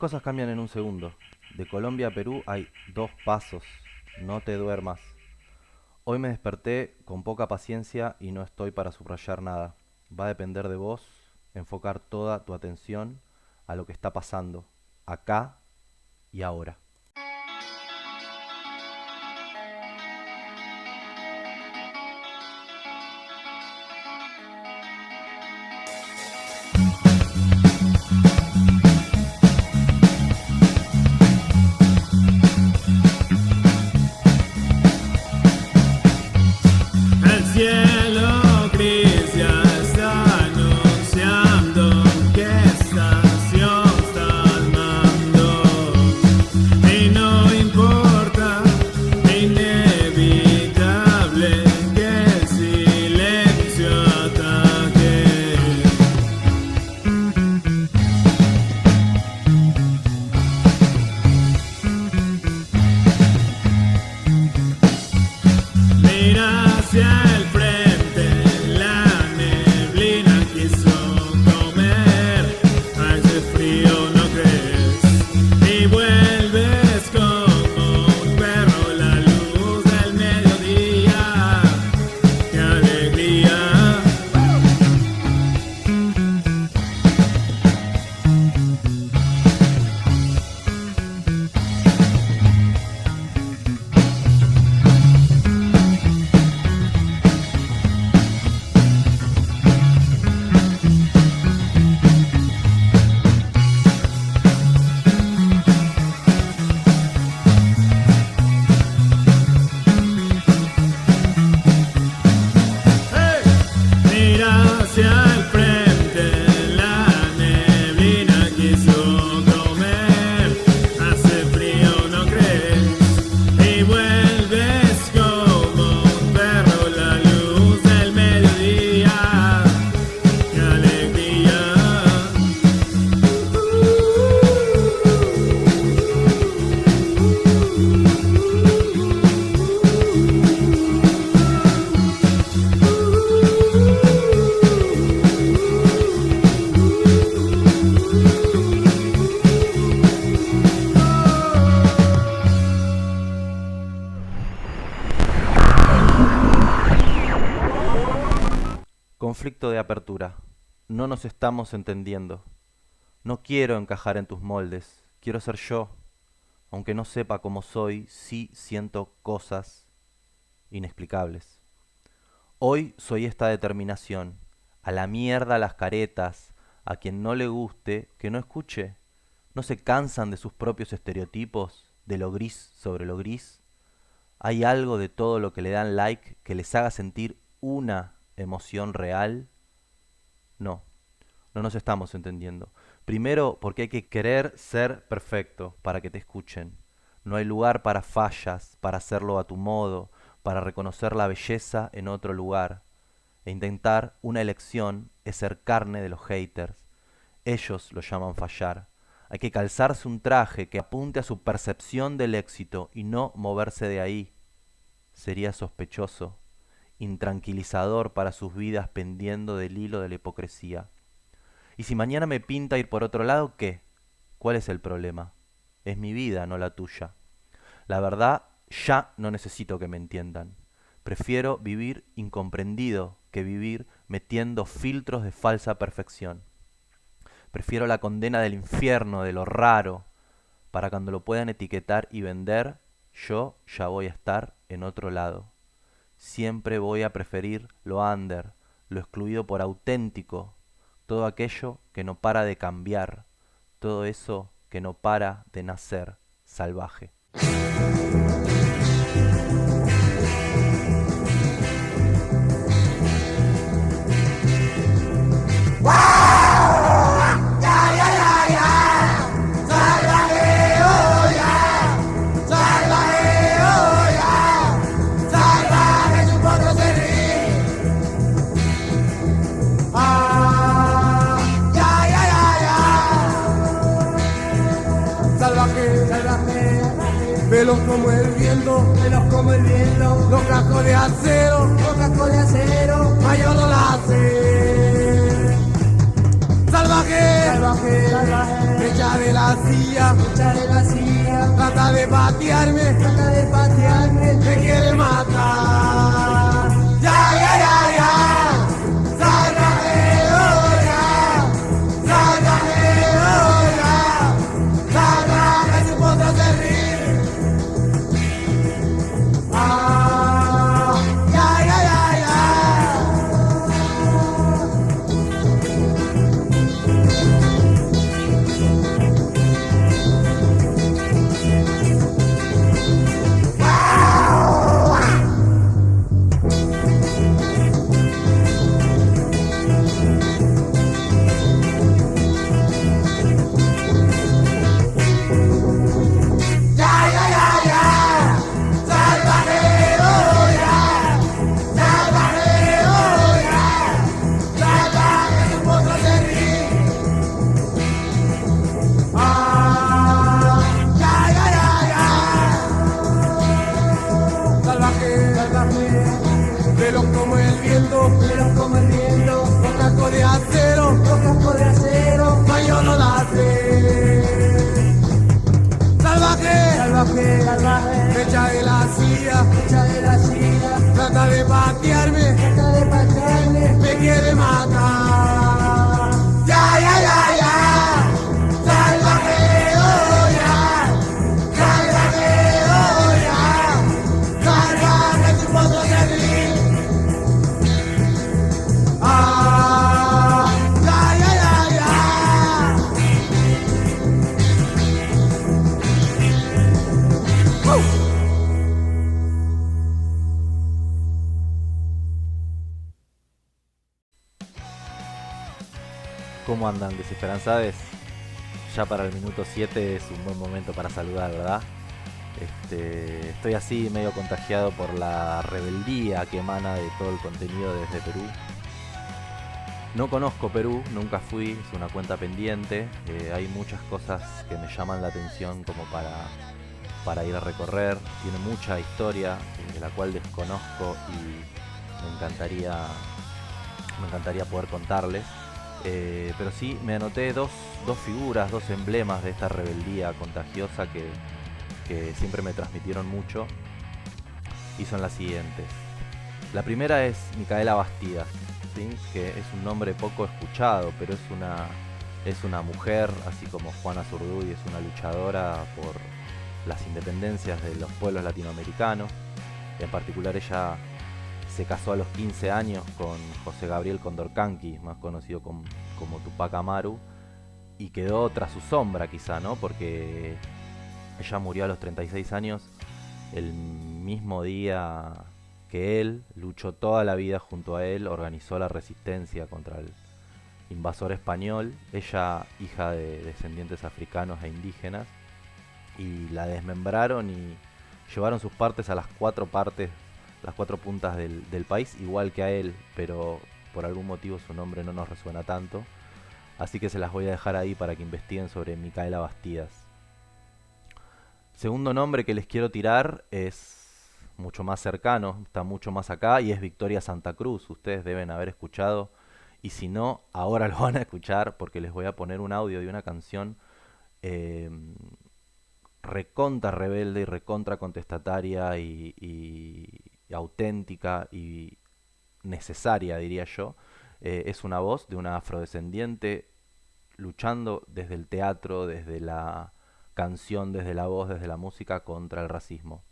cosas cambian en un segundo. De Colombia a Perú hay 2 pasos. No te duermas. Hoy me desperté con poca paciencia y no estoy para subrayar nada. Va a depender de vos enfocar toda tu atención a lo que está pasando, acá y ahora. El cielo gris ya está anunciando qué estación está al mando. Y no importa, inevitable que el silencio ataque. Mira hacia el frente, la neblina quiso comer. A ese frío no crees y vuelves como un perro la luz del mediodía. ¡Qué alegría! Mira hacia el frente, la neblina quiso comer. Hace frío, no crees, y vuelves como un perro la luz del mediodía. ¡Qué alegría! Conflicto de apertura. No nos estamos entendiendo. No quiero encajar en tus moldes. Quiero ser yo. Aunque no sepa cómo soy, sí siento cosas inexplicables. Hoy soy esta determinación. A la mierda las caretas. A quien no le guste, que no escuche. ¿No se cansan de sus propios estereotipos? De lo gris sobre lo gris. ¿Hay algo de todo lo que le dan like que les haga sentir una emoción real? No, no nos estamos entendiendo. Primero, porque hay que querer ser perfecto para que te escuchen. No hay lugar para fallas, para hacerlo a tu modo, para reconocer la belleza en otro lugar. E intentar una elección es ser carne de los haters. Ellos lo llaman fallar. Hay que calzarse un traje que apunte a su percepción del éxito y no moverse de ahí. Sería sospechoso, intranquilizador para sus vidas pendiendo del hilo de la hipocresía. Y si mañana me pinta ir por otro lado, ¿qué? ¿Cuál es el problema? Es mi vida, no la tuya. La verdad, ya no necesito que me entiendan. Prefiero vivir incomprendido que vivir metiendo filtros de falsa perfección. Prefiero la condena del infierno, de lo raro, para cuando lo puedan etiquetar y vender, yo ya voy a estar en otro lado. Siempre voy a preferir lo under, lo excluido por auténtico, todo aquello que no para de cambiar, todo eso que no para de nacer salvaje. Veloz como el viento, los cascos de acero, mayor no la hace. Salvaje, fecha de la CIA, patearme, me quiere matar. Ya, ya, ya, ya. Sálvame ahora, sálvame ahora, sálvame si puedo servir. Ah, ya, ya, ya, ya. Veloz como el viento, con casco de acero, pañuelo de acero. Salvaje, fecha de la silla, trata de patearme, me quiere matar. Ya, ya, ya, ya. Salvaje, oh ya, salvaje, oh ya, salvaje si puedo servir. Ah, ya, ya, ya, ya. ¿Cómo andan, desesperanzades? Ya para el minuto 7 es un buen momento para saludar, ¿verdad? Estoy así medio contagiado por la rebeldía que emana de todo el contenido desde Perú. No conozco Perú, nunca fui, es una cuenta pendiente. Hay muchas cosas que me llaman la atención como para ir a recorrer. Tiene mucha historia de la cual desconozco y me encantaría poder contarles. Pero sí, me anoté dos figuras, dos emblemas de esta rebeldía contagiosa que siempre me transmitieron mucho, y son las siguientes. La primera es Micaela Bastidas, ¿sí? Que es un nombre poco escuchado, pero es una mujer, así como Juana Zurduy es una luchadora por las independencias de los pueblos latinoamericanos. En particular ella se casó a los 15 años con José Gabriel Condorcanqui, más conocido como Tupac Amaru, y quedó tras su sombra quizá, ¿no? Porque ella murió a los 36 años, el mismo día que él, luchó toda la vida junto a él, organizó la resistencia contra el invasor español, ella hija de descendientes africanos e indígenas, y la desmembraron y llevaron sus partes a las cuatro puntas del país, igual que a él, pero por algún motivo su nombre no nos resuena tanto, así que se las voy a dejar ahí para que investiguen sobre Micaela Bastidas. Segundo nombre que les quiero tirar es mucho más cercano, está mucho más acá, y es Victoria Santa Cruz. Ustedes deben haber escuchado, y si no, ahora lo van a escuchar porque les voy a poner un audio de una canción recontra rebelde y recontra contestataria y auténtica y necesaria, diría yo. Es una voz de una afrodescendiente luchando desde el teatro, desde la canción, desde la voz, desde la música contra el racismo.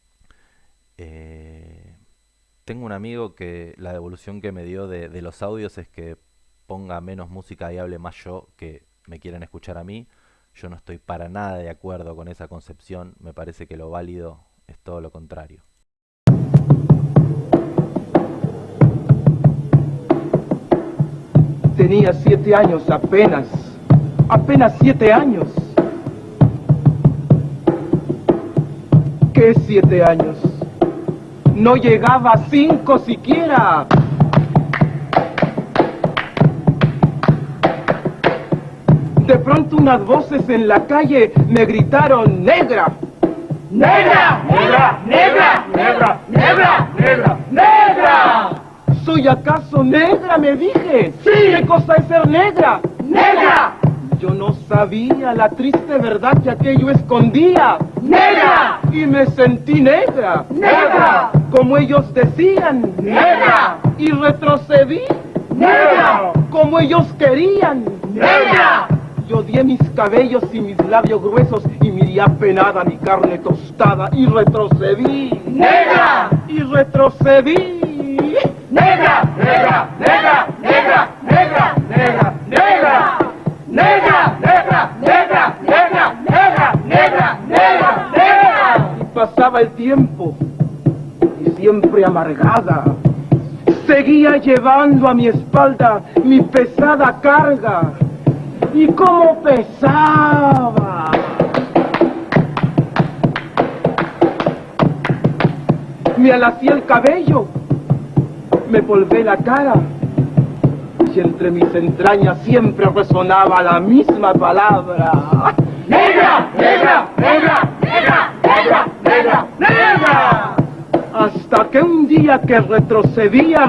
Tengo un amigo que la devolución que me dio de los audios es que ponga menos música y hable más yo, que me quieren escuchar a mí. Yo no estoy para nada de acuerdo con esa concepción, me parece que lo válido es todo lo contrario. Tenía 7 años apenas 7 años. ¿Qué 7 años? No llegaba a 5 siquiera. De pronto unas voces en la calle me gritaron: ¡Negra! ¡Negra! ¡Negra! ¡Negra! ¡Negra! ¡Negra! ¡Negra! ¡Negra! ¿Soy acaso negra?, me dije. ¡Sí! ¿Qué cosa es ser negra? ¡Negra! Yo no sabía la triste verdad que aquello escondía. ¡Negra! Y me sentí negra. ¡Negra! Como ellos decían. ¡Negra! Y retrocedí. ¡Negra! Como ellos querían. ¡Negra! Yo di mis cabellos y mis labios gruesos y miré apenada mi carne tostada y retrocedí. ¡Negra! Y retrocedí. ¡Negra! ¡Negra! ¡Negra! ¡Negra! ¡Negra! ¡Negra! ¡Negra! ¡Negra! ¡Negra! ¡Negra! ¡Negra! ¡Negra! ¡Negra! ¡Negra! ¡Negra! Y pasaba el tiempo y siempre amargada seguía llevando a mi espalda mi pesada carga. Y cómo pesaba. Me alacé el cabello, me polvé la cara, y entre mis entrañas siempre resonaba la misma palabra. ¡Negra! ¡Negra! ¡Negra! ¡Negra! ¡Negra! ¡Negra! ¡Negra! Hasta que un día que retrocedía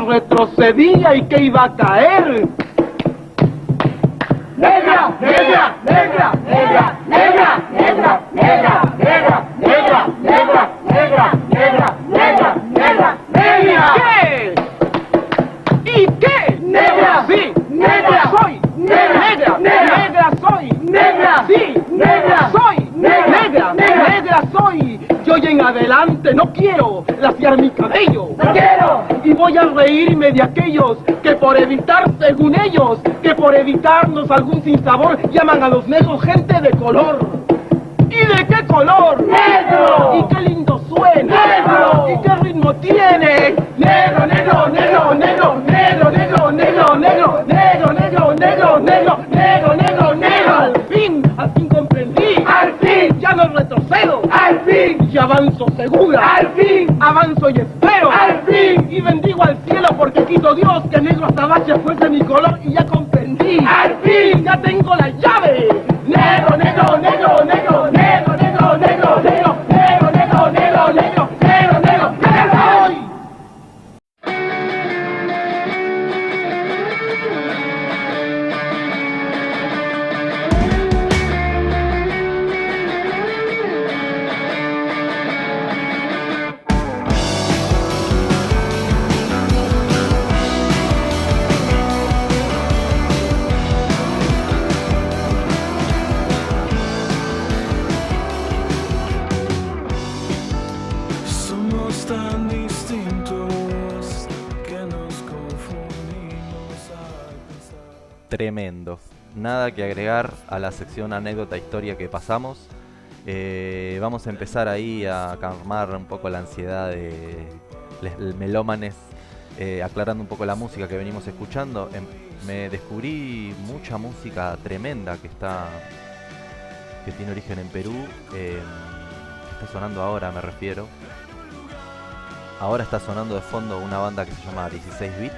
y que iba a caer. ¡Negra! ¡Negra! ¡Negra! ¡Negra! ¡Negra! ¡Negra! ¡Negra! ¡Negra! ¡Negra! ¡Negra! ¡Negra! ¡Negra! ¡Negra! ¡Negra! ¡Negra! ¿Qué? ¿Y qué? ¡Negra! ¡Sí! ¡Negra! ¡Soy! ¡Negra! ¡Negra! ¡Negra! ¡Soy! ¡Negra! ¡Sí! ¡Negra! ¡Soy! ¡Negra! ¡Negra! ¡Soy! Yo y en adelante no quiero laciar mi cabello. ¡No quiero! Y voy a reírme de aquellos que por evitar, según ellos, que por evitarnos algún sinsabor llaman a los negros gente de color. ¿Y de qué color? ¡Negro! ¿Y qué lindo suena? ¡Negro! ¿Y qué ritmo tiene? ¡Negro, negro, negro, negro, negro, negro, negro, negro, negro, negro, negro, negro, negro, negro, negro! Al fin comprendí. ¡Al fin! Ya no retrocedo. ¡Al fin! Y avanzo segura. ¡Al fin! Avanzo y espero. ¡Al fin! Y bendigo al cielo porque quito Dios que negro azabache fuese mi color y ya comprendí. ¡Al fin! Ya tengo la llave. Negro, negro, negro, negro, negro, negro, negro, negro, negro, negro, negro, negro, negro, negro, negro. Somos tan distintos que nos confundimos al pensar. Tremendo. Nada que agregar a la sección anécdota historia que pasamos. Vamos a empezar ahí a calmar un poco la ansiedad de los melómanes, aclarando un poco la música que venimos escuchando. Me descubrí mucha música tremenda que tiene origen en Perú, que está sonando ahora, me refiero. Ahora está sonando de fondo una banda que se llama 16 Bits,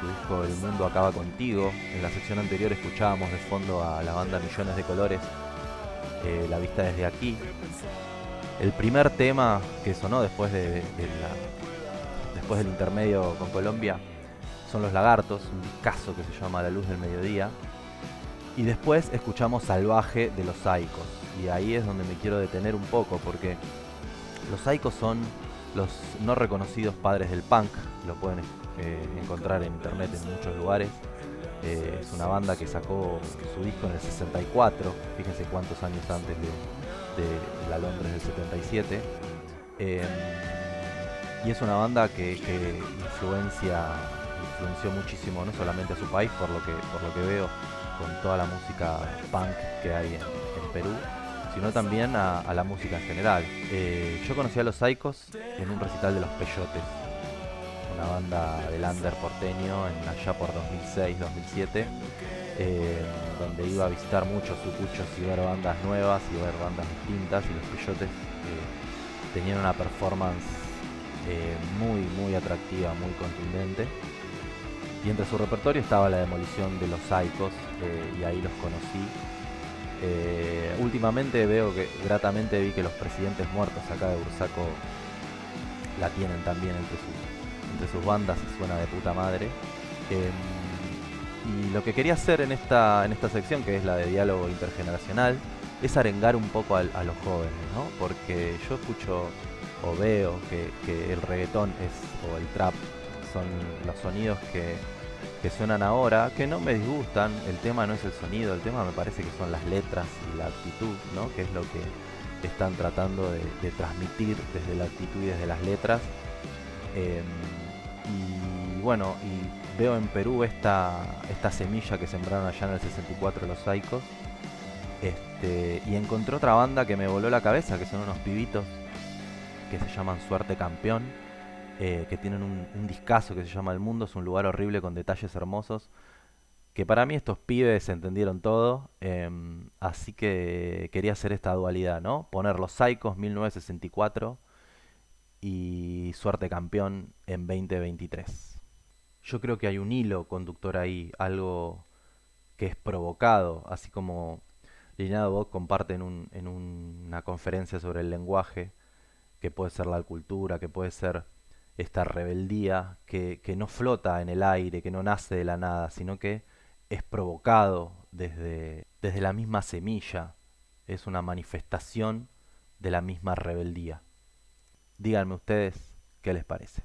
su disco El Mundo Acaba Contigo. En la sección anterior escuchábamos de fondo a la banda Millones de Colores, La Vista Desde Aquí. El primer tema que sonó después del intermedio con Colombia son Los Lagartos, un discazo que se llama La Luz del Mediodía. Y después escuchamos Salvaje de Los Saicos. Y ahí es donde me quiero detener un poco, porque Los Saicos son los no reconocidos padres del punk. Lo pueden encontrar en internet en muchos lugares. Es una banda que sacó su disco en el 64, fíjense cuántos años antes de la Londres del 77. Y es una banda que influenció muchísimo, no solamente a su país, por lo que veo, con toda la música punk que hay en Perú, sino también a la música en general. Yo conocí a Los Saicos en un recital de Los Peyotes, una banda del under porteño, allá por 2006-2007, donde iba a visitar muchos sucuchos y ver bandas nuevas y ver bandas distintas, y Los Peyotes tenían una performance muy atractiva, muy contundente. Y entre su repertorio estaba La Demolición de Los Saicos, y ahí los conocí. Últimamente gratamente vi que Los Presidentes Muertos acá de Bursaco la tienen también entre sus bandas y suena de puta madre. Y lo que quería hacer en esta sección, que es la de diálogo intergeneracional, es arengar un poco a los jóvenes, ¿no? Porque yo escucho o veo que el reggaetón o el trap son los sonidos que suenan ahora, que no me disgustan. El tema no es el sonido, el tema me parece que son las letras y la actitud, ¿no? Que es lo que están tratando de transmitir desde la actitud y desde las letras. Y bueno, y veo en Perú esta semilla que sembraron allá en el 64 los Saicos. Y encontré otra banda que me voló la cabeza, que son unos pibitos que se llaman Suerte Campeón, que tienen un discazo que se llama El Mundo es un lugar horrible con detalles hermosos, que para mí estos pibes entendieron todo, así que quería hacer esta dualidad, ¿no? Poner los Saicos 1964 y Suerte Campeón en 2023. Yo creo que hay un hilo conductor ahí, algo que es provocado, así como Liliana Bock comparte en una conferencia sobre el lenguaje, que puede ser la cultura, que puede ser esta rebeldía que no flota en el aire, que no nace de la nada, sino que es provocado desde la misma semilla, es una manifestación de la misma rebeldía. Díganme ustedes qué les parece.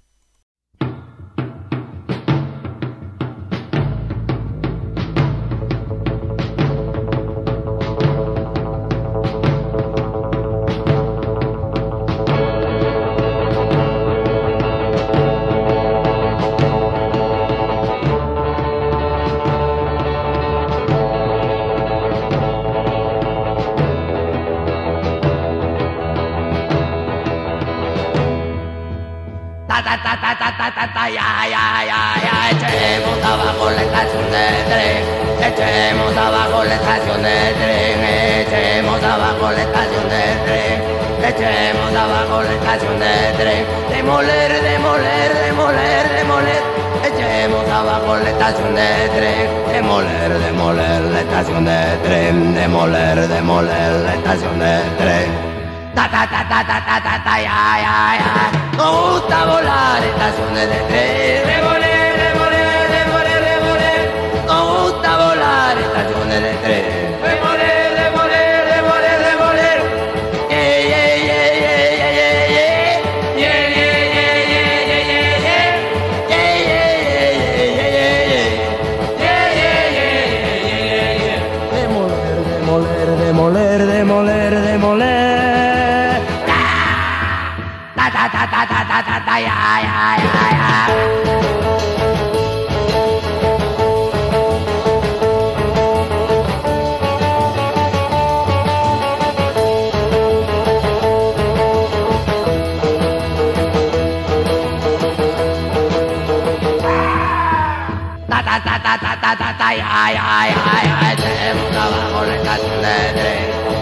Echemos abajo la estación de tren, echemos abajo la estación de tren, echemos abajo la estación de tren, echemos abajo la estación de tren, demoler, demoler, demoler, demoler, echemos abajo la estación de tren, demoler, demoler la estación de tren, demoler, demoler la estación de tren. Ta ta ta ta ta ta ta ta ya. Nos gusta volar estaciones de tren. Demoler, demoler, demoler, demoler. Nos gusta volar estaciones de tren. Demoler, demoler, demoler, demoler. Yeah, yeah, yeah, yeah, yeah, yeah, yeah. Yeah, yeah, yeah, yeah, yeah, yeah, yeah. Yeah, yeah, yeah, yeah, yeah, yeah. Yeah, yeah, yeah, yeah, yeah, yeah. Demoler, demoler, demoler, demoler, demoler. Ta ta ta ta ta ta ta ya. Ta ta ta ta ta ta ta ta ya. Echemos abajo la estación de tren.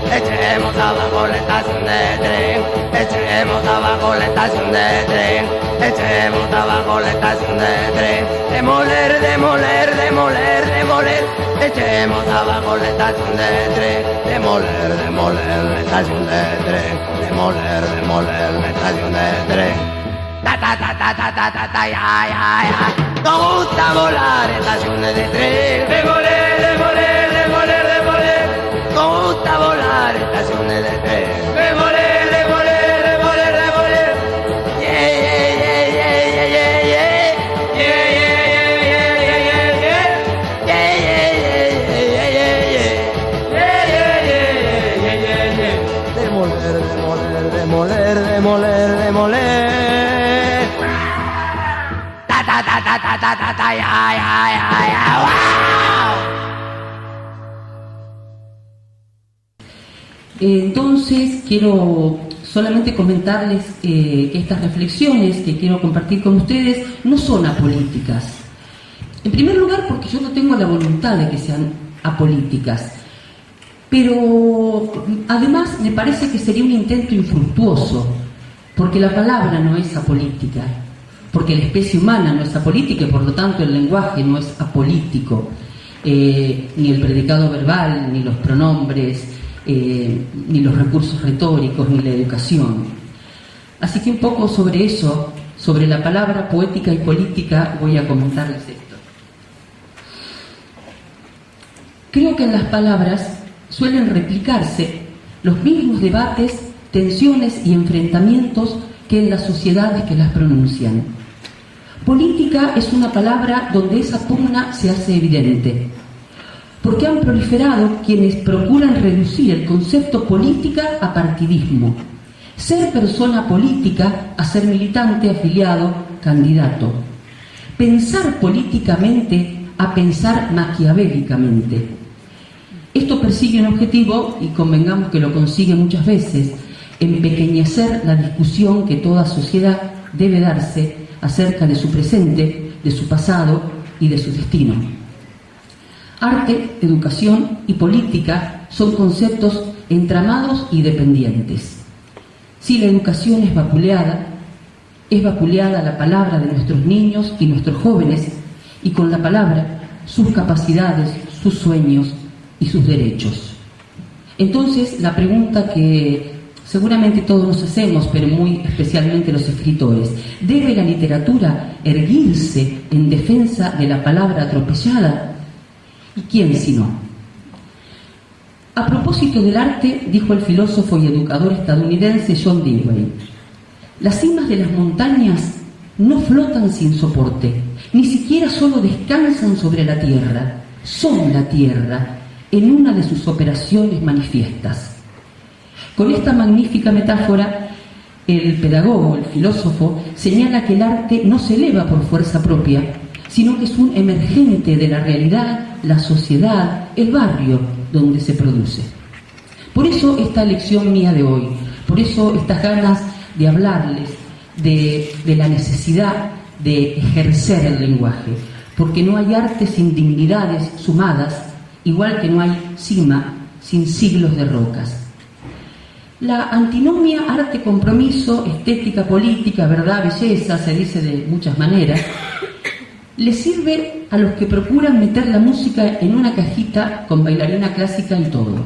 Echemos abajo la estación de tren, echemos abajo la estación de tren, echemos abajo la estación de tren, demoler, demoler, demoler, demoler, echemos abajo la estación de tren, demoler, demoler la estación de tren, demoler, demoler la estación de tren. Ta ta ta ta ta ta ta ta ya. Nos gusta volar estaciones de tren, demoler, demoler, demoler, demoler. Nos gusta volar estaciones de tren. Demoler, demoler, demoler, demoler. Yeah, yeah, yeah, yeah, yeah, yeah. Yeah, yeah, yeah, yeah, yeah, yeah. Yeah, yeah, yeah, yeah, yeah, yeah. Yeah, yeah, yeah, yeah, yeah, yeah. Demoler, demoler, demoler, demoler, demoler. Ta ta ta ta ta ta ta ta ya. Wow. Entonces quiero solamente comentarles que estas reflexiones que quiero compartir con ustedes no son apolíticas. En primer lugar, porque yo no tengo la voluntad de que sean apolíticas, pero además me parece que sería un intento infructuoso, porque la palabra no es apolítica, porque la especie humana no es apolítica y por lo tanto el lenguaje no es apolítico, ni el predicado verbal, ni los pronombres, ni los recursos retóricos, ni la educación. Así que un poco sobre eso, sobre la palabra poética y política, voy a comentarles esto. Creo que en las palabras suelen replicarse los mismos debates, tensiones y enfrentamientos que en las sociedades que las pronuncian. Política es una palabra donde esa pugna se hace evidente, porque han proliferado quienes procuran reducir el concepto política a partidismo, ser persona política a ser militante, afiliado, candidato, pensar políticamente a pensar maquiavélicamente. Esto persigue un objetivo, y convengamos que lo consigue muchas veces, empequeñecer la discusión que toda sociedad debe darse acerca de su presente, de su pasado y de su destino. Arte, educación y política son conceptos entramados y dependientes. Si la educación es vapuleada la palabra de nuestros niños y nuestros jóvenes, y con la palabra sus capacidades, sus sueños y sus derechos. Entonces, la pregunta que seguramente todos nos hacemos, pero muy especialmente los escritores: ¿debe la literatura erguirse en defensa de la palabra atropellada? ¿Y quién si no? A propósito del arte, dijo el filósofo y educador estadounidense John Dewey: las cimas de las montañas no flotan sin soporte, ni siquiera solo descansan sobre la tierra, son la tierra en una de sus operaciones manifiestas. Con esta magnífica metáfora, el pedagogo, el filósofo, señala que el arte no se eleva por fuerza propia, sino que es un emergente de la realidad, la sociedad, el barrio donde se produce. Por eso esta lección mía de hoy, por eso estas ganas de hablarles de la necesidad de ejercer el lenguaje, porque no hay arte sin dignidades sumadas, igual que no hay cima sin siglos de rocas. La antinomia arte-compromiso, estética-política, verdad-belleza, se dice de muchas maneras, le sirve a los que procuran meter la música en una cajita con bailarina clásica y todo.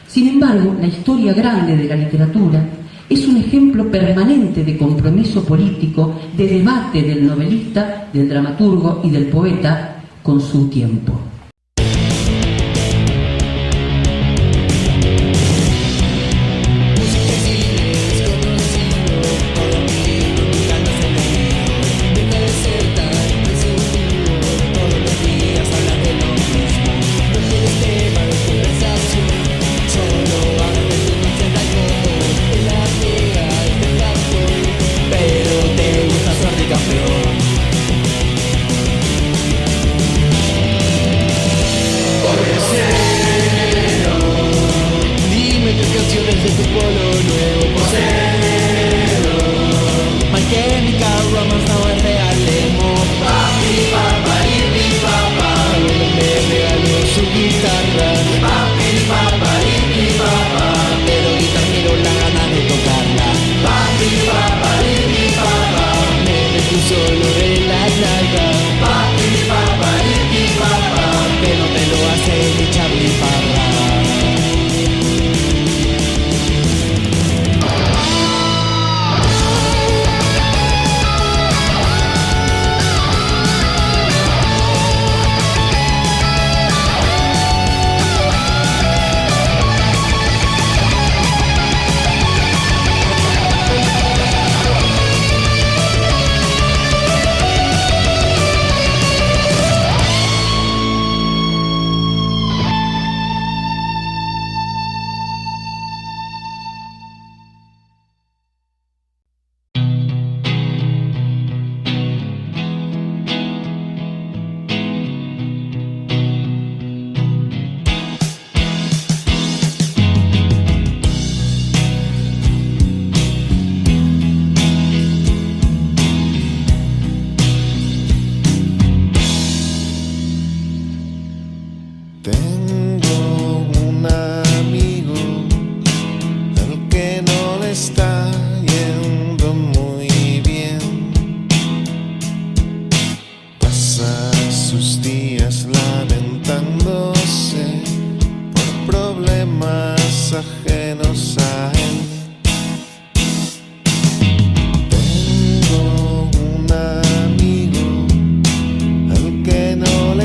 Sin embargo, la historia grande de la literatura es un ejemplo permanente de compromiso político, de debate del novelista, del dramaturgo y del poeta con su tiempo.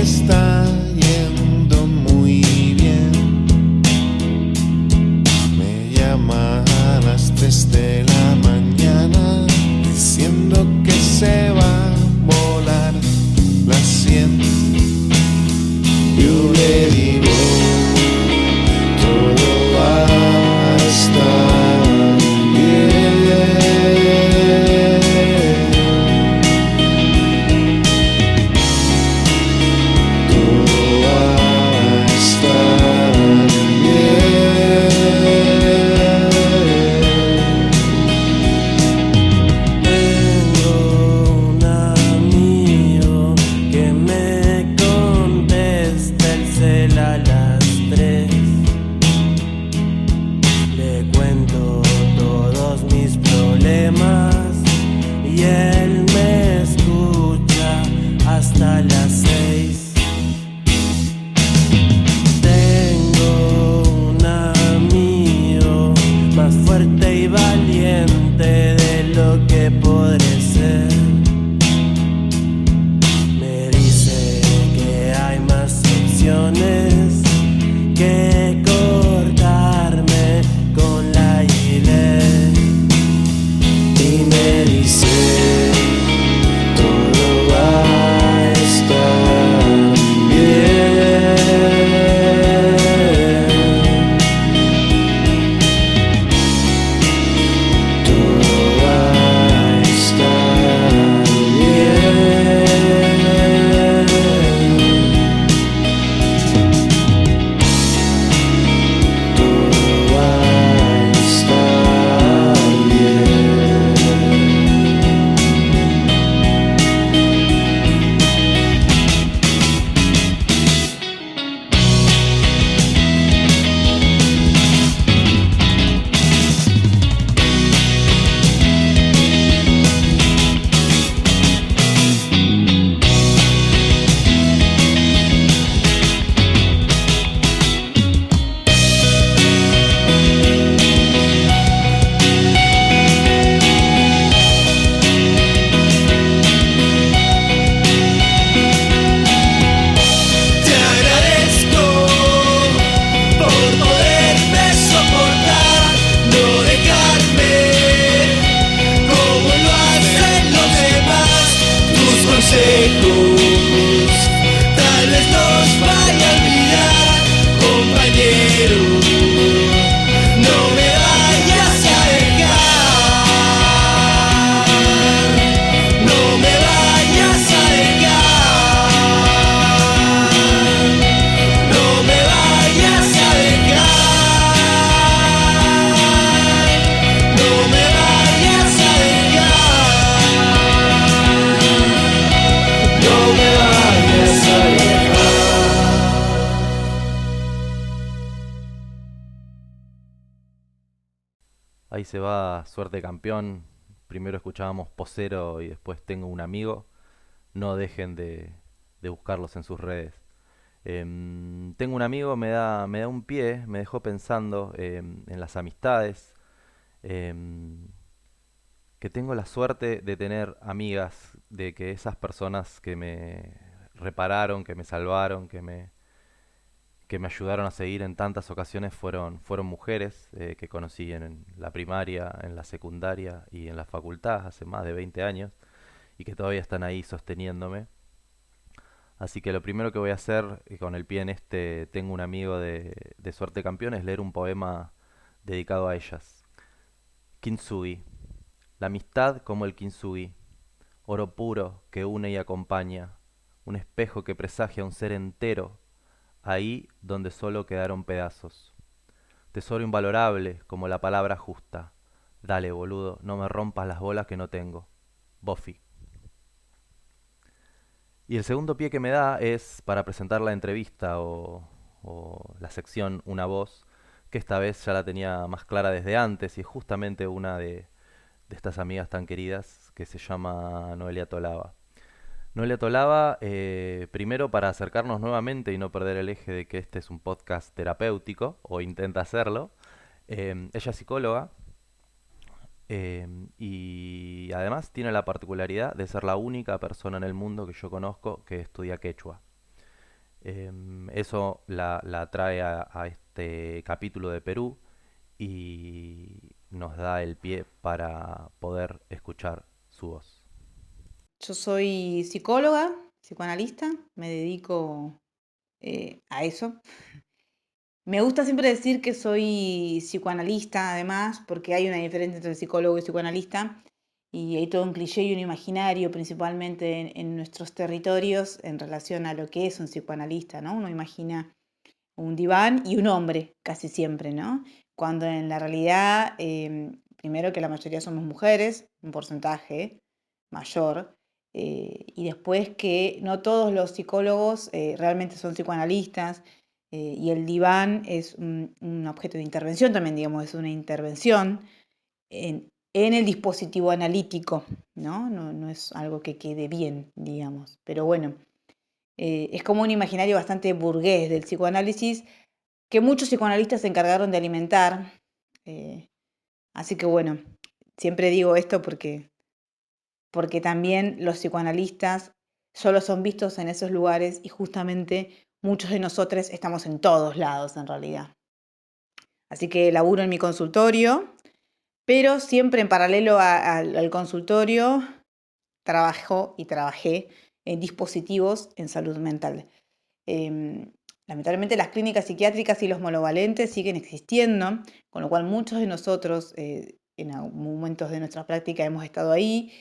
Está yendo muy bien. Yo le digo, todo va a estar bien. Todo va a estar bien. Tengo un amigo que me contesta el cel a las 3. Le cuento todos mis problemas y él me escucha hasta las 6. Tengo un amigo más fuerte y valiente de lo que podré ser. Me dice que hay más opciones que cortarme con la gilet. Y me dice, todo va a estar bien. Todo va a estar bien. Todo va a estar bien. Te agradezco por poderme soportar, no dejarme como lo hacen los demás. Tus consejos tal vez los vaya a olvidar, compañero. No me vayas a dejar, no me vayas a dejar, no me vayas a dejar, no me vayas a dejar, no me vayas a dejar. Ahí se va Suerte Campeón. Primero escuchábamos Posero y después Tengo un amigo. No dejen de buscarlos en sus redes. Tengo un amigo, me da un pie, me dejó pensando en las amistades, em, que tengo la suerte de tener amigas, de que esas personas que me repararon, que me salvaron, que me ayudaron a seguir en tantas ocasiones fueron mujeres que conocí en la primaria, en la secundaria y en la facultad hace más de 20 años y que todavía están ahí sosteniéndome. Así que lo primero que voy a hacer con el pie en este Tengo un amigo de Suerte Campeón es leer un poema dedicado a ellas. Kintsugi. La amistad como el kintsugi, oro puro que une y acompaña, un espejo que presagia un ser entero, ahí donde solo quedaron pedazos. Tesoro invalorable como la palabra justa. Dale, boludo, no me rompas las bolas que no tengo. Buffy. Y el segundo pie que me da es para presentar la entrevista o la sección Una Voz, que esta vez ya la tenía más clara desde antes y es justamente una de estas amigas tan queridas que se llama Noelia Tolaba. Noelia Tolaba, primero para acercarnos nuevamente y no perder el eje de que este es un podcast terapéutico, o intenta hacerlo. Ella es psicóloga y además tiene la particularidad de ser la única persona en el mundo que yo conozco que estudia quechua. Eso la trae a este capítulo de Perú y nos da el pie para poder escuchar su voz. Yo soy psicóloga, psicoanalista, me dedico a eso. Me gusta siempre decir que soy psicoanalista, además, porque hay una diferencia entre psicólogo y psicoanalista, y hay todo un cliché y un imaginario, principalmente en nuestros territorios, en relación a lo que es un psicoanalista, ¿no? Uno imagina un diván y un hombre, casi siempre, ¿no? Cuando en la realidad, primero que la mayoría somos mujeres, un porcentaje mayor, y después que no todos los psicólogos realmente son psicoanalistas, y el diván es un objeto de intervención también, digamos, es una intervención en el dispositivo analítico, ¿no? No es algo que quede bien, digamos, pero bueno, es como un imaginario bastante burgués del psicoanálisis que muchos psicoanalistas se encargaron de alimentar. Así que bueno, siempre digo esto porque también los psicoanalistas solo son vistos en esos lugares y justamente muchos de nosotros estamos en todos lados en realidad. Así que laburo en mi consultorio, pero siempre en paralelo al consultorio trabajé en dispositivos en salud mental. Lamentablemente las clínicas psiquiátricas y los monovalentes siguen existiendo, con lo cual muchos de nosotros en momentos de nuestra práctica hemos estado ahí,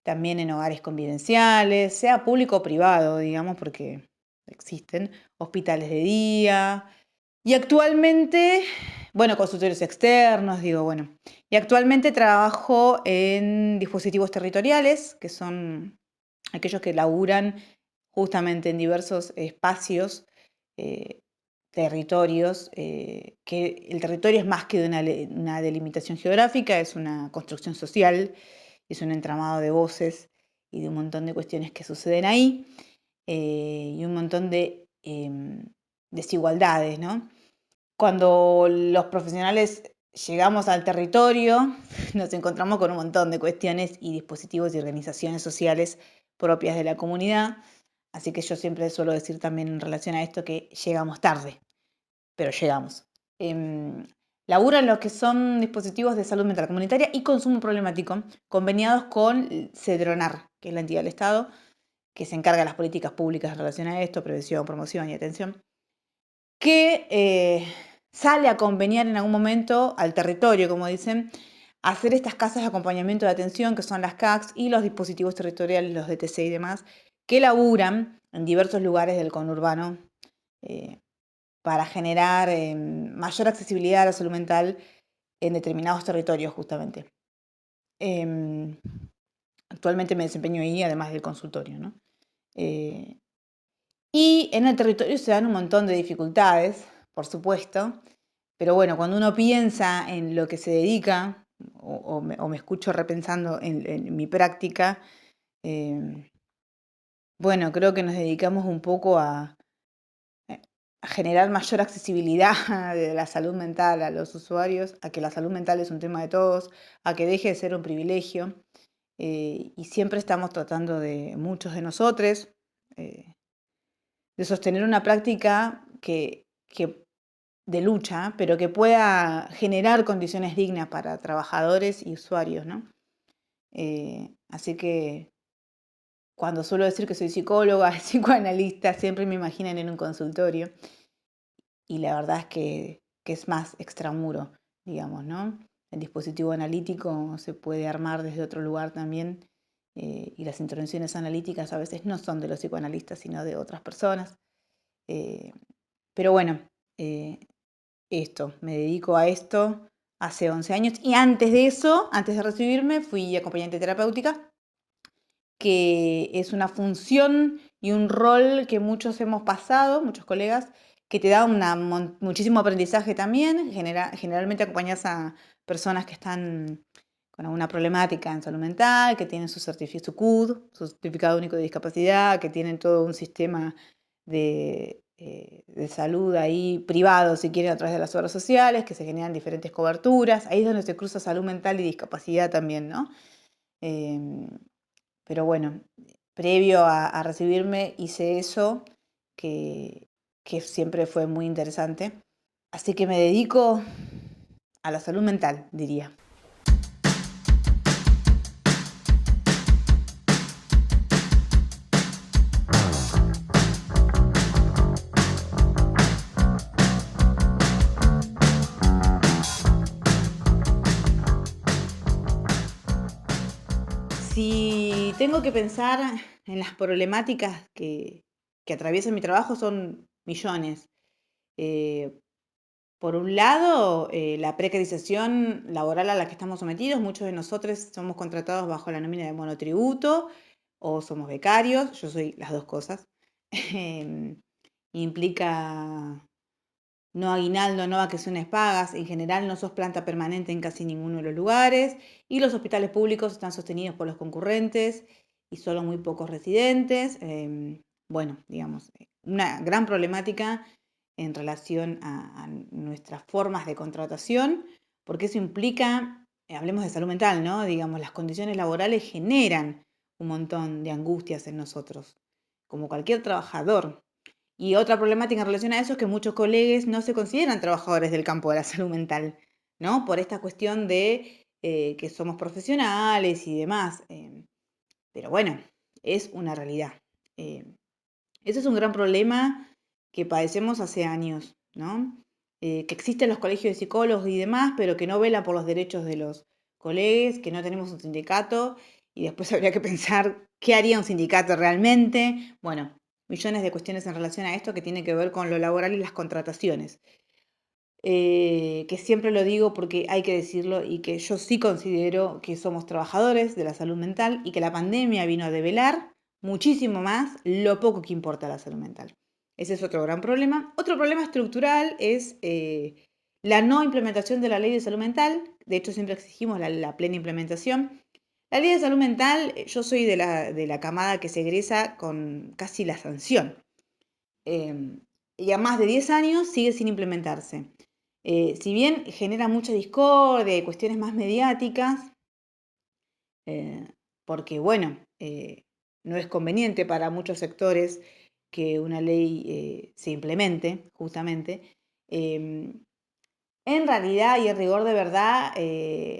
también en hogares convivenciales, sea público o privado, digamos, porque existen hospitales de día. Y actualmente, bueno, consultorios externos, digo, bueno. Y actualmente trabajo en dispositivos territoriales, que son aquellos que laburan justamente en diversos espacios, territorios, que el territorio es más que una delimitación geográfica, es una construcción social, es un entramado de voces y de un montón de cuestiones que suceden ahí, y un montón de desigualdades, ¿no? Cuando los profesionales llegamos al territorio, nos encontramos con un montón de cuestiones y dispositivos y organizaciones sociales propias de la comunidad. Así que yo siempre suelo decir también en relación a esto que llegamos tarde, pero llegamos. Laburan los que son dispositivos de salud mental comunitaria y consumo problemático, conveniados con CEDRONAR, que es la entidad del Estado, que se encarga de las políticas públicas en relación a esto, prevención, promoción y atención, que sale a conveniar en algún momento al territorio, como dicen, a hacer estas casas de acompañamiento de atención, que son las CACs, y los dispositivos territoriales, los DTC y demás, que laburan en diversos lugares del conurbano para generar mayor accesibilidad a la salud mental en determinados territorios, justamente. Actualmente me desempeño ahí, además del consultorio, ¿no? Y en el territorio se dan un montón de dificultades, por supuesto, pero bueno, cuando uno piensa en lo que se dedica, o me escucho repensando en mi práctica, bueno, creo que nos dedicamos un poco a generar mayor accesibilidad de la salud mental a los usuarios, a que la salud mental es un tema de todos, a que deje de ser un privilegio, y siempre estamos tratando de, muchos de nosotros, de sostener una práctica que de lucha, pero que pueda generar condiciones dignas para trabajadores y usuarios, ¿no? Así que cuando suelo decir que soy psicóloga, psicoanalista, siempre me imaginan en un consultorio. Y la verdad es que es más extramuro, digamos, ¿no? El dispositivo analítico se puede armar desde otro lugar también, y las intervenciones analíticas a veces no son de los psicoanalistas, sino de otras personas. Pero bueno, me dedico a esto hace 11 años. Y antes de eso, antes de recibirme, fui acompañante terapéutica, que es una función y un rol que muchos hemos pasado, muchos colegas, que te da muchísimo aprendizaje también. Generalmente acompañas a personas que están con alguna problemática en salud mental, que tienen su CUD, su certificado único de discapacidad, que tienen todo un sistema de salud ahí privado, si quieren, a través de las obras sociales, que se generan diferentes coberturas. Ahí es donde se cruza salud mental y discapacidad también, ¿no? Pero bueno, previo a recibirme hice eso, que siempre fue muy interesante. Así que me dedico a la salud mental, diría. Si tengo que pensar en las problemáticas que atraviesan mi trabajo, son millones. Eh, por un lado, la precarización laboral a la que estamos sometidos. Muchos de nosotros somos contratados bajo la nómina de monotributo o somos becarios. Yo soy las dos cosas. Implica no aguinaldo, no vacaciones pagas. En general no sos planta permanente en casi ninguno de los lugares. Y los hospitales públicos están sostenidos por los concurrentes y solo muy pocos residentes. Bueno, digamos, una gran problemática en relación a nuestras formas de contratación, porque eso implica, hablemos de salud mental, ¿no? Digamos, las condiciones laborales generan un montón de angustias en nosotros, como cualquier trabajador. Y otra problemática en relación a eso es que muchos colegas no se consideran trabajadores del campo de la salud mental, ¿no? Por esta cuestión de que somos profesionales y demás. Pero bueno, es una realidad. Ese es un gran problema que padecemos hace años, ¿no? Que existen los colegios de psicólogos y demás, pero que no velan por los derechos de los colegas, que no tenemos un sindicato, y después habría que pensar qué haría un sindicato realmente. Bueno, millones de cuestiones en relación a esto que tienen que ver con lo laboral y las contrataciones. Que siempre lo digo porque hay que decirlo y que yo sí considero que somos trabajadores de la salud mental y que la pandemia vino a develar muchísimo más lo poco que importa la salud mental. Ese es otro gran problema. Otro problema estructural es la no implementación de la ley de salud mental. De hecho, siempre exigimos la plena implementación. La ley de salud mental, yo soy de la camada que se egresa con casi la sanción. Y a más de 10 años sigue sin implementarse. Si bien genera mucha discordia y cuestiones más mediáticas, porque bueno, no es conveniente para muchos sectores que una ley se implemente, justamente. En realidad y en rigor de verdad,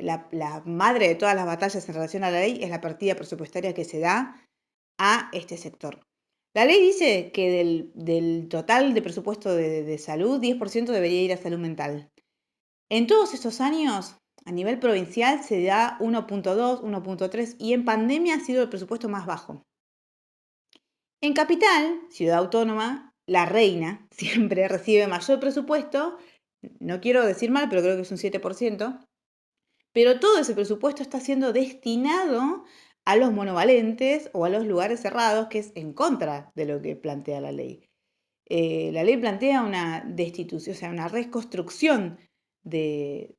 la madre de todas las batallas en relación a la ley es la partida presupuestaria que se da a este sector. La ley dice que del total de presupuesto de salud, 10% debería ir a salud mental. En todos estos años, a nivel provincial se da 1.2, 1.3 y en pandemia ha sido el presupuesto más bajo. En Capital, ciudad autónoma, la reina siempre recibe mayor presupuesto, no quiero decir mal, pero creo que es un 7%, pero todo ese presupuesto está siendo destinado a los monovalentes o a los lugares cerrados, que es en contra de lo que plantea la ley. La ley plantea una destitución, o sea, una reconstrucción de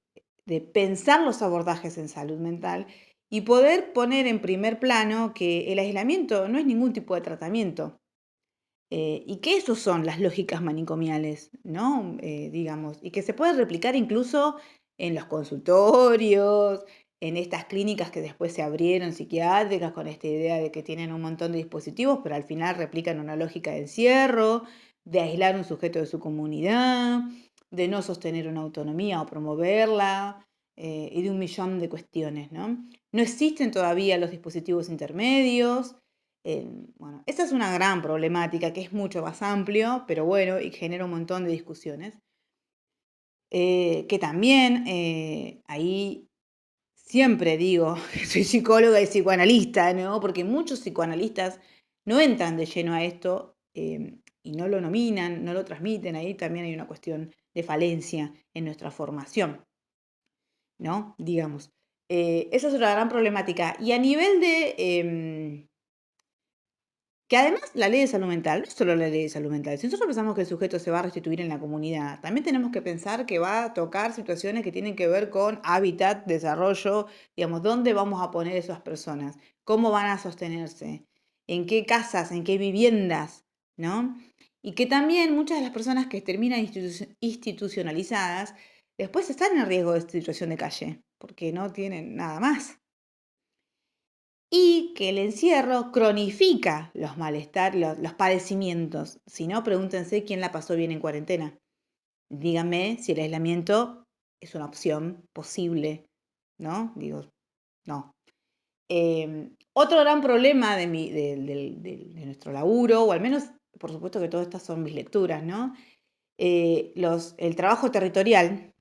pensar los abordajes en salud mental y poder poner en primer plano que el aislamiento no es ningún tipo de tratamiento. Y que eso son las lógicas manicomiales, ¿no? Digamos, y que se puede replicar incluso en los consultorios, en estas clínicas que después se abrieron psiquiátricas con esta idea de que tienen un montón de dispositivos, pero al final replican una lógica de encierro, de aislar un sujeto de su comunidad, de no sostener una autonomía o promoverla, y de un millón de cuestiones, ¿no? No existen todavía los dispositivos intermedios. Bueno, esa es una gran problemática que es mucho más amplio, pero bueno, y genera un montón de discusiones. Que también ahí siempre digo que soy psicóloga y psicoanalista, ¿no? Porque muchos psicoanalistas no entran de lleno a esto y no lo nominan, no lo transmiten. Ahí también hay una cuestión de falencia en nuestra formación, ¿no? Digamos. Esa es una gran problemática. Y a nivel de que además la ley de salud mental, no es solo la ley de salud mental, si nosotros pensamos que el sujeto se va a restituir en la comunidad, también tenemos que pensar que va a tocar situaciones que tienen que ver con hábitat, desarrollo, digamos, dónde vamos a poner esas personas, cómo van a sostenerse, en qué casas, en qué viviendas, ¿no? Y que también muchas de las personas que terminan institucionalizadas después están en riesgo de situación de calle, porque no tienen nada más. Y que el encierro cronifica los malestares, los padecimientos. Si no, pregúntense quién la pasó bien en cuarentena. Díganme si el aislamiento es una opción posible, ¿no? Digo, no. Otro gran problema de nuestro laburo, o al menos, por supuesto que todas estas son mis lecturas, ¿no? El trabajo territorial,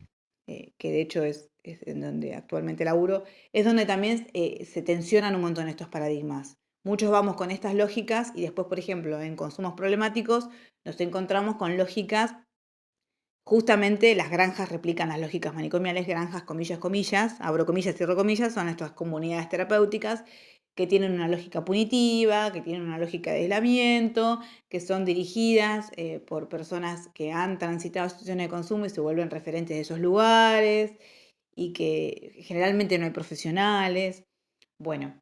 que de hecho es es en donde actualmente laburo, es donde también se tensionan un montón estos paradigmas. Muchos vamos con estas lógicas y después, por ejemplo, en consumos problemáticos nos encontramos con lógicas, justamente las granjas replican las lógicas manicomiales, granjas, comillas, comillas, abro comillas, cierro comillas, son estas comunidades terapéuticas que tienen una lógica punitiva, que tienen una lógica de aislamiento, que son dirigidas por personas que han transitado situaciones de consumo y se vuelven referentes de esos lugares, y que generalmente no hay profesionales. Bueno,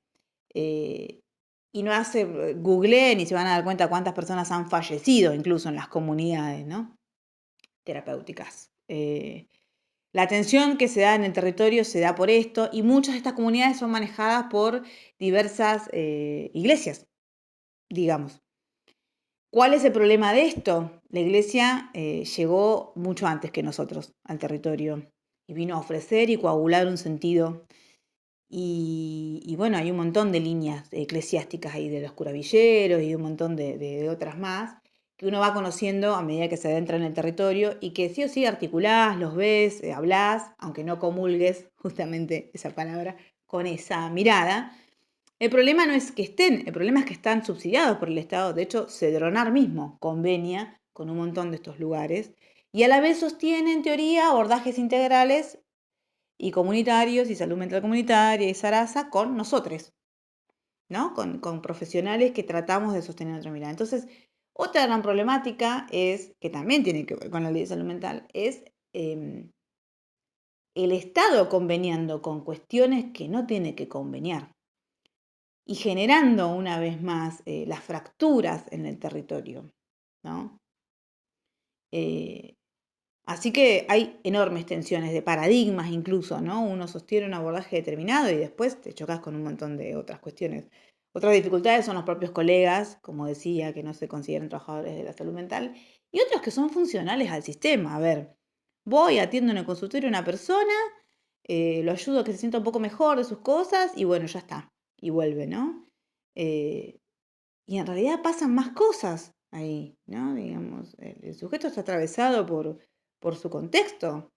y no googleen y se van a dar cuenta cuántas personas han fallecido incluso en las comunidades, ¿no?, terapéuticas. La atención que se da en el territorio se da por esto, y muchas de estas comunidades son manejadas por diversas iglesias, digamos. ¿Cuál es el problema de esto? La iglesia llegó mucho antes que nosotros al territorio y vino a ofrecer y coagular un sentido. Y bueno, hay un montón de líneas eclesiásticas ahí de los curavilleros y un montón de otras más que uno va conociendo a medida que se adentra en el territorio y que sí o sí articulás, los ves, hablás, aunque no comulgues, justamente esa palabra, con esa mirada. El problema no es que estén, el problema es que están subsidiados por el Estado. De hecho, Cedronar mismo convenia con un montón de estos lugares y a la vez sostiene en teoría abordajes integrales y comunitarios y salud mental comunitaria y Sarasa con nosotros, ¿no? Con profesionales que tratamos de sostener otra mirada. Entonces, otra gran problemática es, que también tiene que ver con la ley de salud mental, es el Estado conveniando con cuestiones que no tiene que conveniar y generando una vez más las fracturas en el territorio, ¿no? Así que hay enormes tensiones de paradigmas incluso, ¿no? Uno sostiene un abordaje determinado y después te chocas con un montón de otras cuestiones. Otras dificultades son los propios colegas, como decía, que no se consideran trabajadores de la salud mental, y otros que son funcionales al sistema. A ver, voy, atiendo en el consultorio a una persona, lo ayudo a que se sienta un poco mejor de sus cosas y bueno, ya está, y vuelve, ¿no? Y en realidad pasan más cosas ahí, ¿no? Digamos, el sujeto está atravesado por su contexto,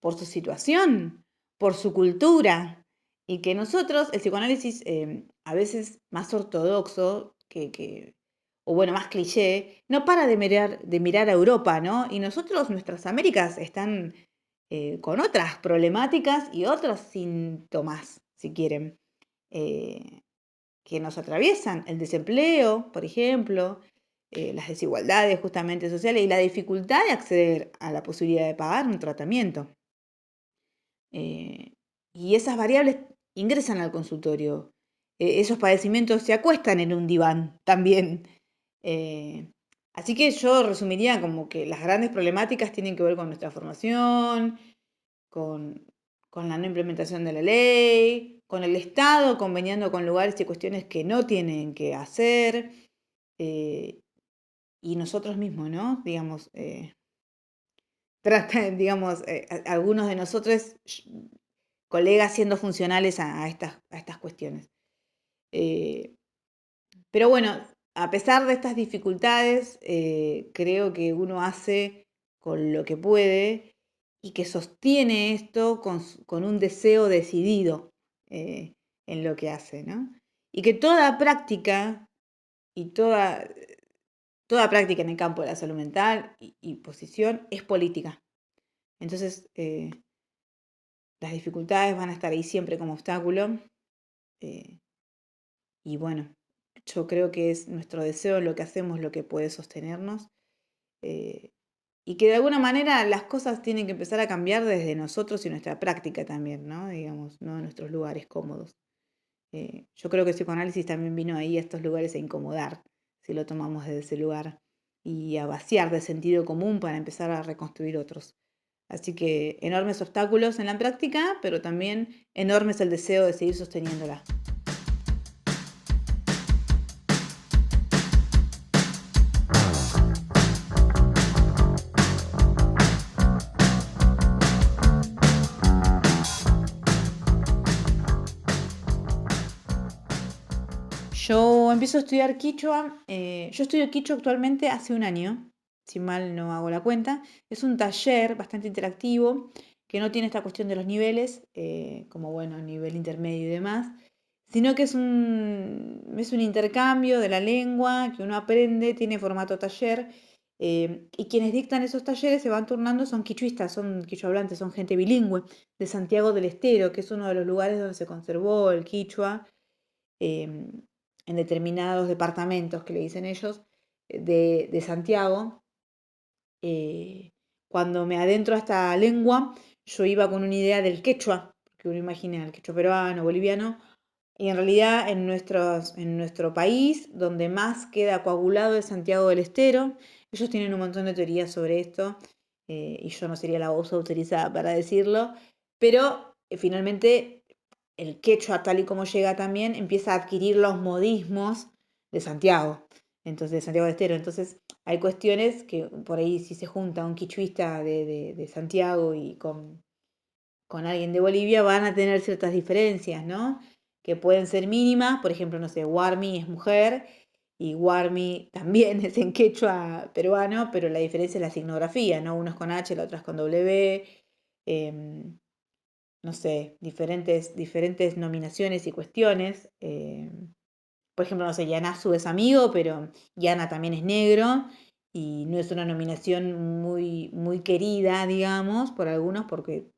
por su situación, por su cultura, y que nosotros, el psicoanálisis a veces más ortodoxo, o bueno, más cliché, no para de mirar a Europa, ¿no? Y nosotros, nuestras Américas están con otras problemáticas y otros síntomas, si quieren, que nos atraviesan, el desempleo, por ejemplo, las desigualdades justamente sociales y la dificultad de acceder a la posibilidad de pagar un tratamiento. Y esas variables ingresan al consultorio. Esos padecimientos se acuestan en un diván también. Así que yo resumiría como que las grandes problemáticas tienen que ver con nuestra formación, con la no implementación de la ley, con el Estado conveniando con lugares y cuestiones que no tienen que hacer, y nosotros mismos, ¿no? Digamos, digamos, algunos de nosotros, colegas, siendo funcionales a estas cuestiones. Pero bueno, a pesar de estas dificultades, creo que uno hace con lo que puede y que sostiene esto con un deseo decidido en lo que hace, ¿no? Y que toda práctica y toda práctica en el campo de la salud mental y posición es política. Entonces, las dificultades van a estar ahí siempre como obstáculo. Y bueno, yo creo que es nuestro deseo lo que hacemos, lo que puede sostenernos. Y que de alguna manera las cosas tienen que empezar a cambiar desde nosotros y nuestra práctica también, ¿no? Digamos, no en nuestros lugares cómodos. Yo creo que el psicoanálisis también vino ahí a estos lugares a incomodar, si lo tomamos desde ese lugar, y a vaciar de sentido común para empezar a reconstruir otros. Así que enormes obstáculos en la práctica, pero también enormes el deseo de seguir sosteniéndola. Yo empiezo a estudiar quichua. Yo estudio quichua actualmente hace un año, si mal no hago la cuenta. Es un taller bastante interactivo que no tiene esta cuestión de los niveles, como bueno, nivel intermedio y demás, sino que es un intercambio de la lengua que uno aprende, tiene formato taller, y quienes dictan esos talleres se van turnando, son quichuistas, son quichuablantes, son gente bilingüe de Santiago del Estero, que es uno de los lugares donde se conservó el quichua, en determinados departamentos que le dicen ellos, de Santiago. Cuando me adentro a esta lengua, yo iba con una idea del quechua, porque uno imagina el quechua peruano, boliviano, y en realidad en nuestro país, donde más queda coagulado es Santiago del Estero. Ellos tienen un montón de teorías sobre esto, y yo no sería la voz autorizada para decirlo, pero finalmente el quechua, tal y como llega también, empieza a adquirir los modismos de Santiago, entonces de Santiago del Estero. Entonces hay cuestiones que por ahí si se junta un quichuista de Santiago y con alguien de Bolivia van a tener ciertas diferencias, ¿no? Que pueden ser mínimas, por ejemplo, no sé, Warmi es mujer y Warmi también es en quechua peruano, pero la diferencia es la signografía, ¿no? Uno es con H, la otra es con W, no sé, diferentes nominaciones y cuestiones. Por ejemplo, no sé, Yanazu es amigo, pero Yana también es negro y no es una nominación muy, muy querida, digamos, por algunos porque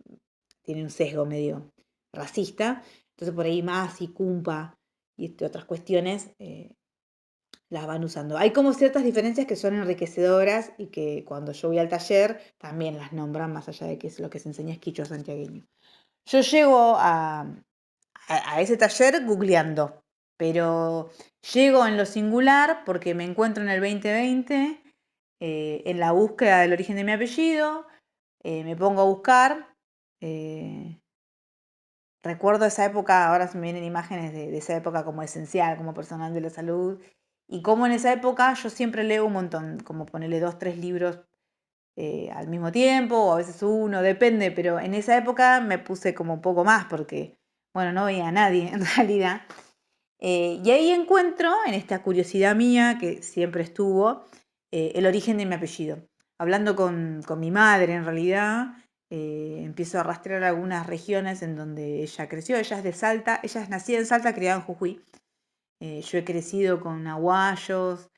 tiene un sesgo medio racista. Entonces por ahí más y Cumpa y otras cuestiones las van usando. Hay como ciertas diferencias que son enriquecedoras y que cuando yo voy al taller también las nombran, más allá de que es lo que se enseña es quichua santiagueño. Yo llego a ese taller googleando, pero llego en lo singular porque me encuentro en el 2020 en la búsqueda del origen de mi apellido, me pongo a buscar, recuerdo esa época, ahora se me vienen imágenes de esa época como esencial, como personal de la salud, y como en esa época yo siempre leo un montón, como ponerle 2, 3 libros al mismo tiempo, o a veces uno, depende, pero en esa época me puse como un poco más porque, bueno, no veía a nadie en realidad. Y ahí encuentro, en esta curiosidad mía que siempre estuvo, el origen de mi apellido. Hablando con mi madre, en realidad, empiezo a rastrear algunas regiones en donde ella creció. Ella es de Salta, ella es nacida en Salta, criada en Jujuy. Yo he crecido con aguayos,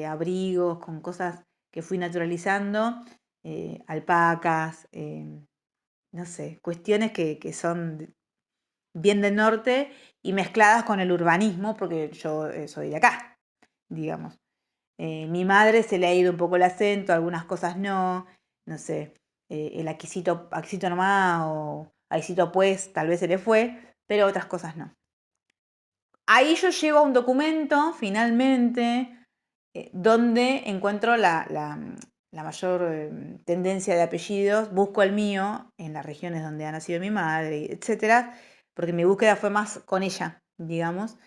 abrigos, con cosas que fui naturalizando, alpacas, no sé, cuestiones que son bien del norte y mezcladas con el urbanismo, porque yo soy de acá, digamos. Mi madre se le ha ido un poco el acento, algunas cosas no sé, el aquisito nomás o aisito pues, tal vez se le fue, pero otras cosas no. Ahí yo llego a un documento, finalmente, donde encuentro la mayor tendencia de apellidos, busco el mío en las regiones donde ha nacido mi madre, etcétera, porque mi búsqueda fue más con ella, digamos.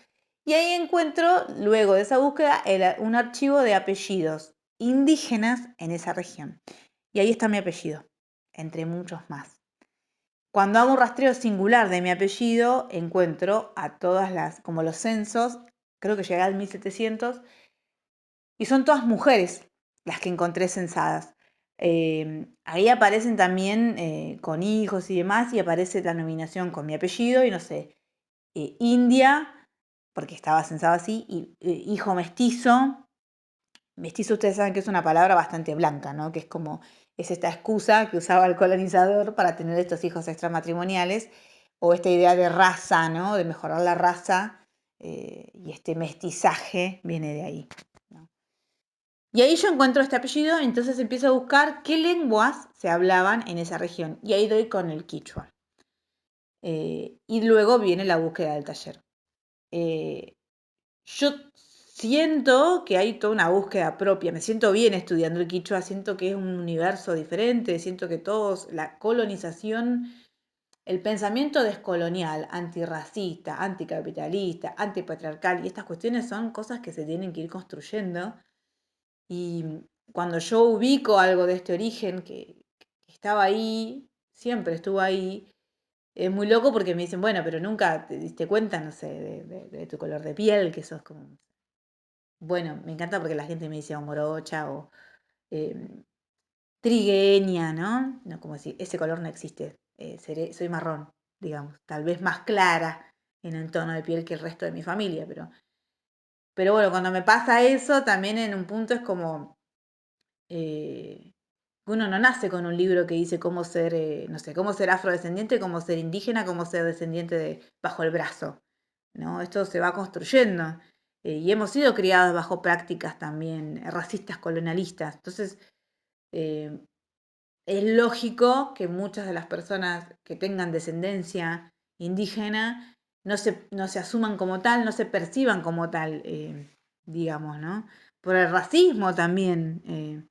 Y ahí encuentro, luego de esa búsqueda, un archivo de apellidos indígenas en esa región. Y ahí está mi apellido, entre muchos más. Cuando hago un rastreo singular de mi apellido, encuentro a todas como los censos, creo que llegué al 1700, y son todas mujeres las que encontré censadas. Ahí aparecen también con hijos y demás, y aparece la nominación con mi apellido, y no sé, India, porque estaba censado así, y hijo mestizo. Mestizo ustedes saben que es una palabra bastante blanca, ¿no? Que es esta excusa que usaba el colonizador para tener estos hijos extramatrimoniales, o esta idea de raza, ¿no? De mejorar la raza, y este mestizaje viene de ahí, ¿no? Y ahí yo encuentro este apellido, entonces empiezo a buscar qué lenguas se hablaban en esa región. Y ahí doy con el quichua. Y luego viene la búsqueda del taller. Yo siento que hay toda una búsqueda propia, me siento bien estudiando el quichua, siento que es un universo diferente, siento que todos, la colonización, el pensamiento descolonial, antirracista, anticapitalista, antipatriarcal, y estas cuestiones son cosas que se tienen que ir construyendo. Y cuando yo ubico algo de este origen que estaba ahí, siempre estuvo ahí, es muy loco porque me dicen, bueno, pero nunca te diste cuenta, no sé, de tu color de piel, que sos como... Bueno, me encanta porque la gente me dice morocha o trigueña, ¿no? No, como decir, ese color no existe. soy marrón, digamos, tal vez más clara en el tono de piel que el resto de mi familia, pero bueno, cuando me pasa eso, también en un punto es como uno no nace con un libro que dice cómo ser, no sé, cómo ser afrodescendiente, cómo ser indígena, cómo ser descendiente bajo el brazo, ¿no? Esto se va construyendo. Y hemos sido criados bajo prácticas también racistas, colonialistas. Entonces, es lógico que muchas de las personas que tengan descendencia indígena no se asuman como tal, no se perciban como tal, digamos, ¿no? Por el racismo también.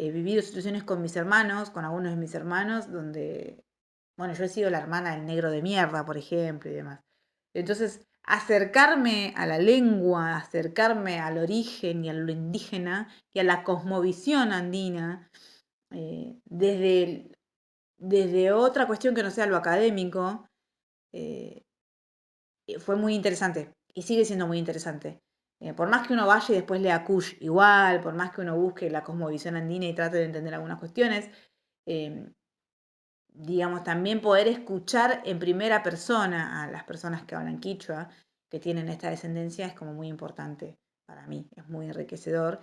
He vivido situaciones con mis hermanos, con algunos de mis hermanos, donde, bueno, yo he sido la hermana del negro de mierda, por ejemplo, y demás. Entonces, acercarme a la lengua, acercarme al origen y a lo indígena y a la cosmovisión andina, desde otra cuestión que no sea lo académico, eh, fue muy interesante y sigue siendo muy interesante. Por más que uno vaya y después lea Kush igual, por más que uno busque la cosmovisión andina y trate de entender algunas cuestiones, digamos, también poder escuchar en primera persona a las personas que hablan quichua, que tienen esta descendencia, es como muy importante para mí, es muy enriquecedor.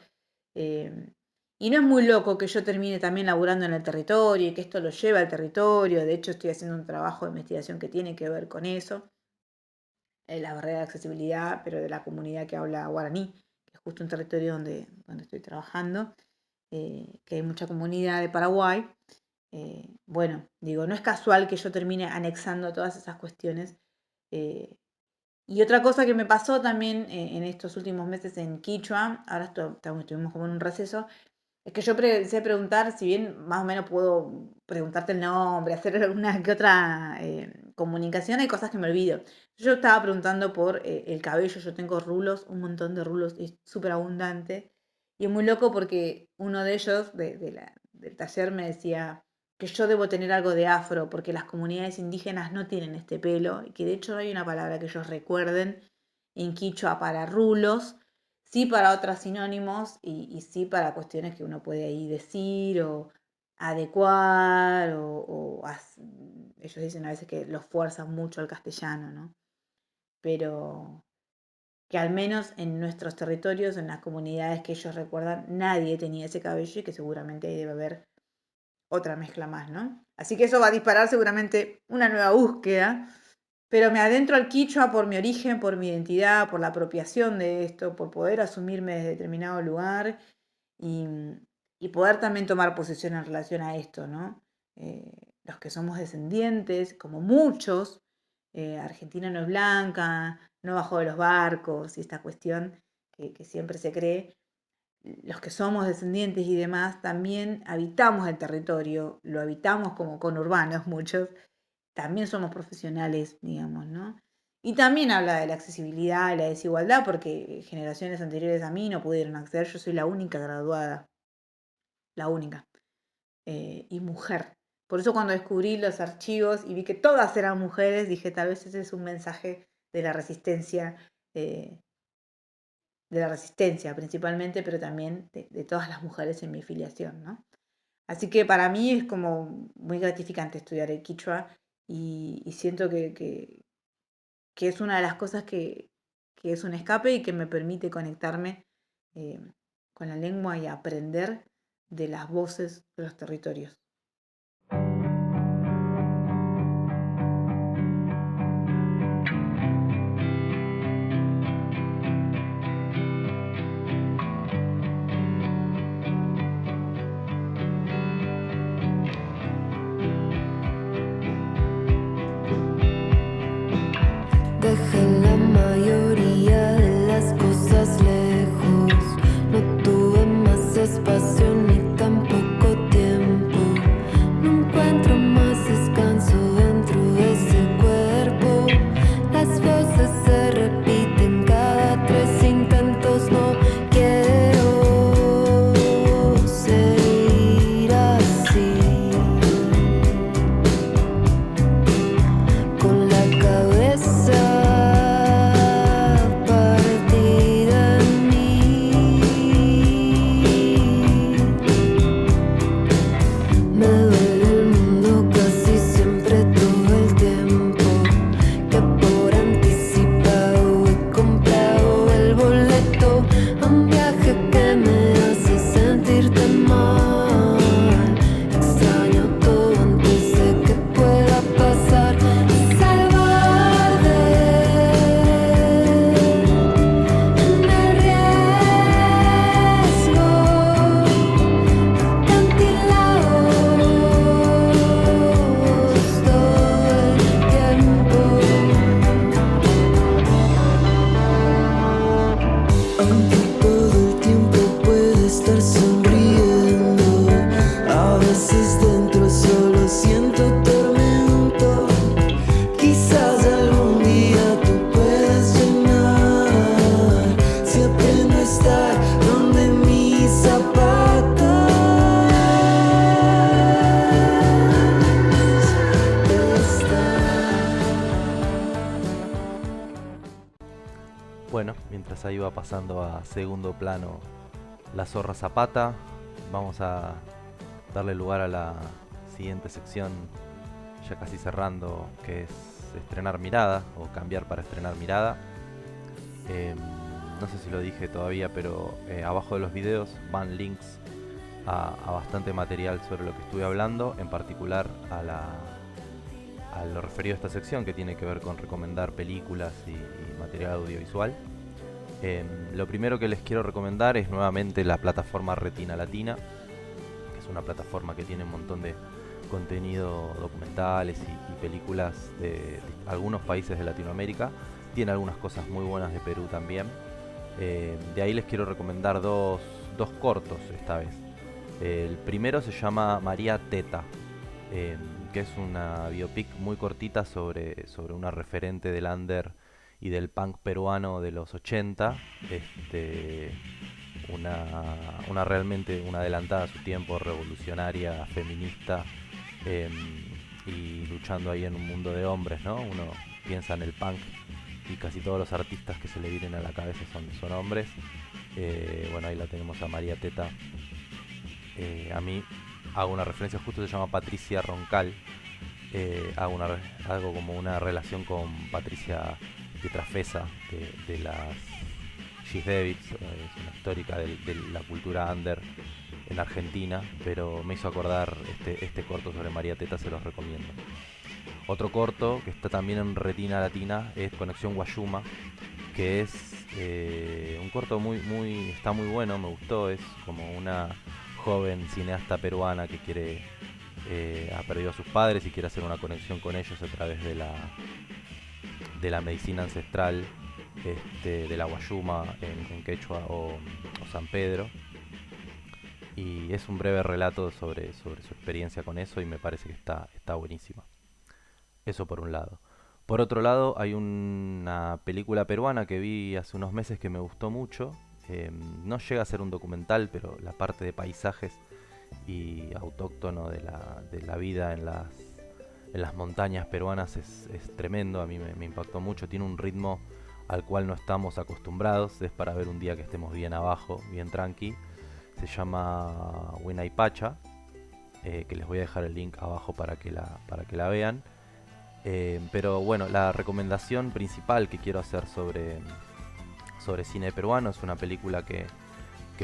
Y no es muy loco que yo termine también laburando en el territorio y que esto lo lleve al territorio. De hecho, estoy haciendo un trabajo de investigación que tiene que ver con eso, la barrera de accesibilidad, pero de la comunidad que habla guaraní, que es justo un territorio donde estoy trabajando, que hay mucha comunidad de Paraguay. Bueno, digo, no es casual que yo termine anexando todas esas cuestiones. Y otra cosa que me pasó también en estos últimos meses en Quichua, ahora estuvimos como en un receso, es que yo sé preguntar, si bien más o menos puedo preguntarte el nombre, hacer alguna que otra comunicación, hay cosas que me olvido. Yo estaba preguntando por el cabello, yo tengo rulos, un montón de rulos, es súper abundante. Y es muy loco porque uno de ellos, del taller, me decía que yo debo tener algo de afro, porque las comunidades indígenas no tienen este pelo, y que de hecho no hay una palabra que ellos recuerden en quichua para rulos, sí para otros sinónimos y sí para cuestiones que uno puede ahí decir o adecuar ellos dicen a veces que los fuerzan mucho al castellano, ¿no? Pero que al menos en nuestros territorios, en las comunidades que ellos recuerdan, nadie tenía ese cabello y que seguramente ahí debe haber otra mezcla más, ¿no? Así que eso va a disparar seguramente una nueva búsqueda, pero me adentro al quichua por mi origen, por mi identidad, por la apropiación de esto, por poder asumirme desde determinado lugar y, y poder también tomar posición en relación a esto, ¿no? Los que somos descendientes, como muchos, Argentina no es blanca, no bajó de los barcos y esta cuestión que siempre se cree, los que somos descendientes y demás, también habitamos el territorio, lo habitamos como conurbanos muchos, también somos profesionales, digamos, ¿no? Y también habla de la accesibilidad y la desigualdad, porque generaciones anteriores a mí no pudieron acceder, yo soy la única graduada, la única, y mujer. Por eso cuando descubrí los archivos y vi que todas eran mujeres, dije, tal vez ese es un mensaje de la resistencia, principalmente, pero también de todas las mujeres en mi filiación, ¿no? Así que para mí es como muy gratificante estudiar el quichua y siento que es una de las cosas que es un escape y que me permite conectarme con la lengua y aprender de las voces de los territorios. Dejé la mayoría de las cosas lejos. No tuve más espacio ni tampoco tiempo. No encuentro más descanso dentro de ese cuerpo. Las voces se repiten cada 3 intentos. No quiero seguir así. Con la cabeza partida en mí. va pasando a segundo plano La Zorra Zapata. Vamos a darle lugar a la siguiente sección, ya casi cerrando, que es estrenar mirada o cambiar para estrenar mirada. No sé si lo dije todavía, pero abajo de los videos van links a bastante material sobre lo que estuve hablando, en particular a lo referido a esta sección, que tiene que ver con recomendar películas y material audiovisual. Lo primero que les quiero recomendar es nuevamente la plataforma Retina Latina, que es una plataforma que tiene un montón de contenido documentales y películas de algunos países de Latinoamérica. Tiene algunas cosas muy buenas de Perú también. De ahí les quiero recomendar dos cortos esta vez. El primero se llama María Teta, que es una biopic muy cortita sobre una referente del under y del punk peruano de los 80. Una realmente una adelantada a su tiempo, revolucionaria, feminista, y luchando ahí en un mundo de hombres, ¿no? Uno piensa en el punk y casi todos los artistas que se le vienen a la cabeza son hombres. Bueno, ahí la tenemos a María Teta. A mí hago una referencia, justo se llama Patricia Roncal. Hago como una relación con Patricia Pietrafesa de las She's Devils, es una histórica de la cultura under en Argentina, pero me hizo acordar este corto sobre María Teta, se los recomiendo. Otro corto que está también en Retina Latina es Conexión Guayuma, que es un corto está muy bueno, me gustó. Es como una joven cineasta peruana que ha perdido a sus padres y quiere hacer una conexión con ellos a través de la medicina ancestral de la Guayuma en quechua o San Pedro. Y es un breve relato sobre su experiencia con eso, y me parece que está buenísima. Eso por un lado. Por otro lado, hay una película peruana que vi hace unos meses que me gustó mucho. No llega a ser un documental, pero la parte de paisajes y autóctono de la vida en las montañas peruanas es tremendo. A mí me impactó mucho. Tiene un ritmo al cual no estamos acostumbrados. Es para ver un día que estemos bien abajo, bien tranqui. Se llama Huayna-Pacha, que les voy a dejar el link abajo para que la vean. Pero bueno, la recomendación principal que quiero hacer sobre cine peruano es una película que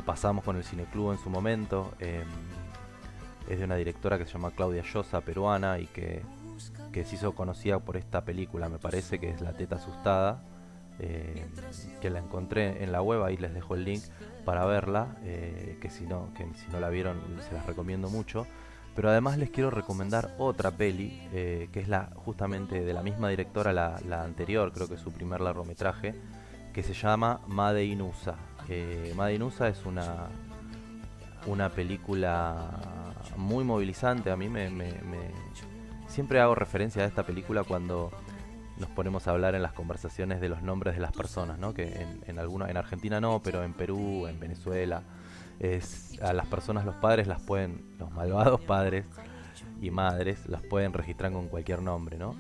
pasamos con el Cineclub en su momento. Es de una directora que se llama Claudia Llosa, peruana, y que se hizo conocida por esta película, me parece, que es La Teta Asustada, que la encontré en la web, ahí les dejo el link para verla, que si no la vieron se las recomiendo mucho. Pero además les quiero recomendar otra peli, que es justamente de la misma directora, la anterior, creo que es su primer largometraje, que se llama Made in USA. Made in USA es una película muy movilizante. A mí siempre hago referencia a esta película cuando nos ponemos a hablar en las conversaciones de los nombres de las personas, ¿no? Que en Argentina no, pero en Perú, en Venezuela, a las personas, los malvados padres y madres, las pueden registrar con cualquier nombre, ¿no?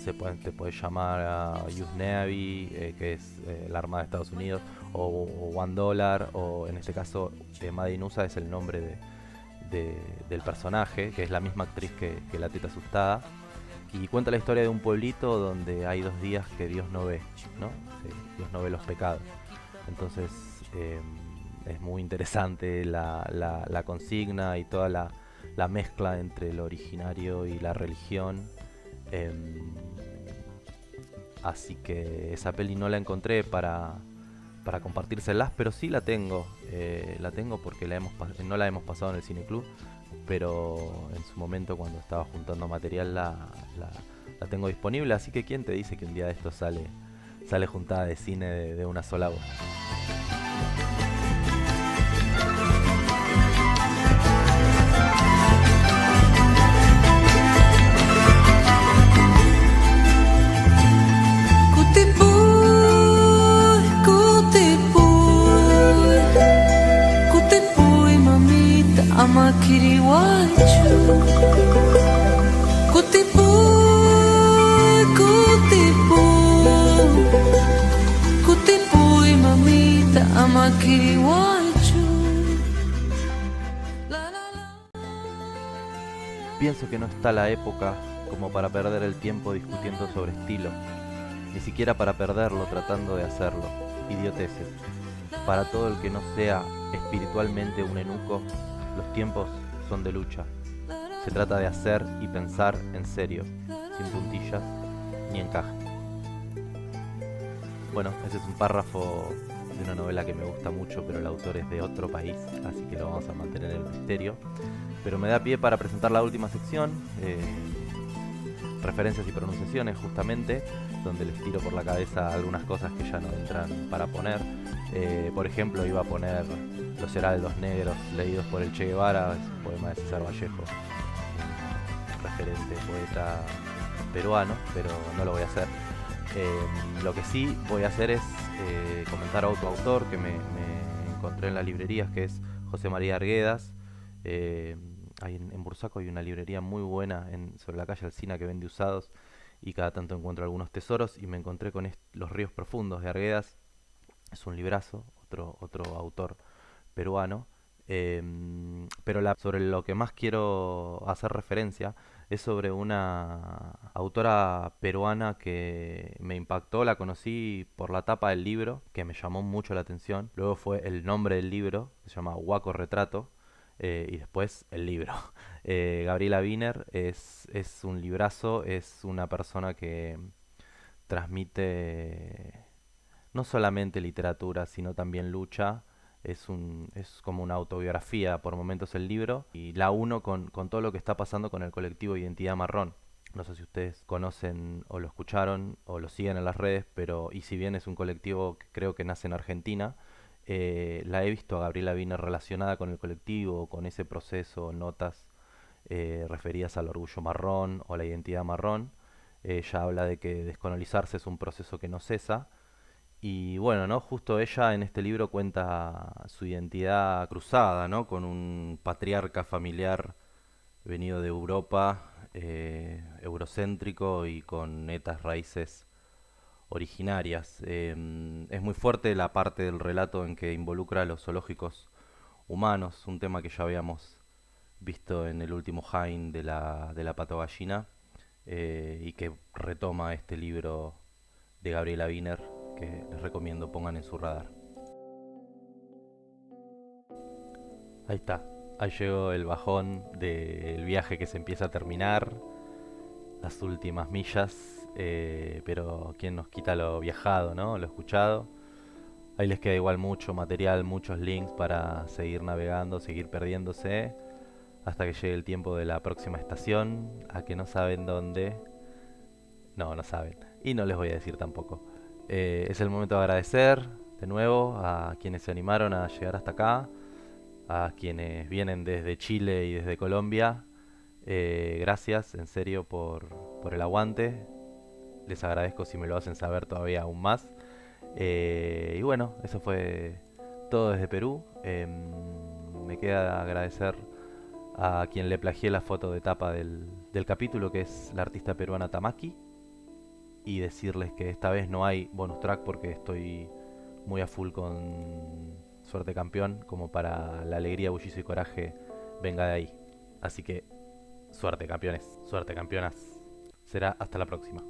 Te puedes llamar a US Navy, que es la Armada de Estados Unidos, o $1, o en este caso Made in USA es el nombre del personaje, que es la misma actriz que La Teta Asustada, y cuenta la historia de un pueblito donde hay 2 días que Dios no ve, ¿no? Dios no ve los pecados. Entonces es muy interesante la consigna y toda la mezcla entre lo originario y la religión. Así que esa peli no la encontré para compartírselas, pero sí la tengo. La tengo porque no la hemos pasado en el Cineclub, pero en su momento, cuando estaba juntando material, la tengo disponible. Así que ¿quién te dice que un día de esto sale juntada de cine de una sola voz? Ama kiriwachu kutipuy, kutipuy, kutipuy, mami. Kiriwachu. La la la. Pienso que no está la época como para perder el tiempo discutiendo sobre estilo, ni siquiera para perderlo tratando de hacerlo. Idioteces. Para todo el que no sea espiritualmente un eunuco, los tiempos son de lucha. Se trata de hacer y pensar en serio, sin puntillas ni encaje. Bueno, ese es un párrafo de una novela que me gusta mucho, pero el autor es de otro país, así que lo vamos a mantener en el misterio. Pero me da pie para presentar la última sección, referencias y pronunciaciones, justamente, donde les tiro por la cabeza algunas cosas que ya no entran para poner. Por ejemplo, iba a poner Los Heraldos Negros leídos por el Che Guevara, es un poema de César Vallejo, un referente poeta peruano, pero no lo voy a hacer. Lo que sí voy a hacer es comentar a otro autor que me encontré en las librerías, que es José María Arguedas. En Bursaco hay una librería muy buena sobre la calle Alsina que vende usados, y cada tanto encuentro algunos tesoros, y me encontré con Los Ríos Profundos de Arguedas. Es un librazo, otro autor peruano, pero sobre lo que más quiero hacer referencia es sobre una autora peruana que me impactó. La conocí por la tapa del libro, que me llamó mucho la atención. Luego fue el nombre del libro, que se llama Huaco Retrato, y después el libro. Gabriela Wiener es un librazo, es una persona que transmite no solamente literatura, sino también lucha. Es como una autobiografía por momentos el libro, y la uno con todo lo que está pasando con el colectivo Identidad Marrón. No sé si ustedes conocen o lo escucharon o lo siguen en las redes, y si bien es un colectivo que creo que nace en Argentina, la he visto a Gabriela Wiener relacionada con el colectivo, con ese proceso, notas referidas al orgullo marrón o a la identidad marrón. Ella habla de que descolonizarse es un proceso que no cesa. Y bueno, ¿no? Justo ella en este libro cuenta su identidad cruzada, ¿no? Con un patriarca familiar venido de Europa, eurocéntrico y con netas raíces originarias. Es muy fuerte la parte del relato en que involucra a los zoológicos humanos, un tema que ya habíamos visto en el último Jaén de la patogallina, y que retoma este libro de Gabriela Wiener, que les recomiendo pongan en su radar. Ahí está, ahí llegó el bajón del viaje que se empieza a terminar, las últimas millas, pero quién nos quita lo viajado, ¿no? Lo escuchado. Ahí les queda igual mucho material, muchos links para seguir navegando, seguir perdiéndose, hasta que llegue el tiempo de la próxima estación, a que no saben dónde. No saben, y no les voy a decir tampoco. Es el momento de agradecer de nuevo a quienes se animaron a llegar hasta acá, a quienes vienen desde Chile y desde Colombia. Gracias en serio por el aguante. Les agradezco si me lo hacen saber todavía aún más. Y bueno, eso fue todo desde Perú. Me queda agradecer a quien le plagié la foto de tapa del capítulo, que es la artista peruana Tamaki, y decirles que esta vez no hay bonus track porque estoy muy a full con Suerte Campeón, como para la alegría, bullicio y coraje venga de ahí. Así que suerte, campeones, suerte, campeonas. Será hasta la próxima.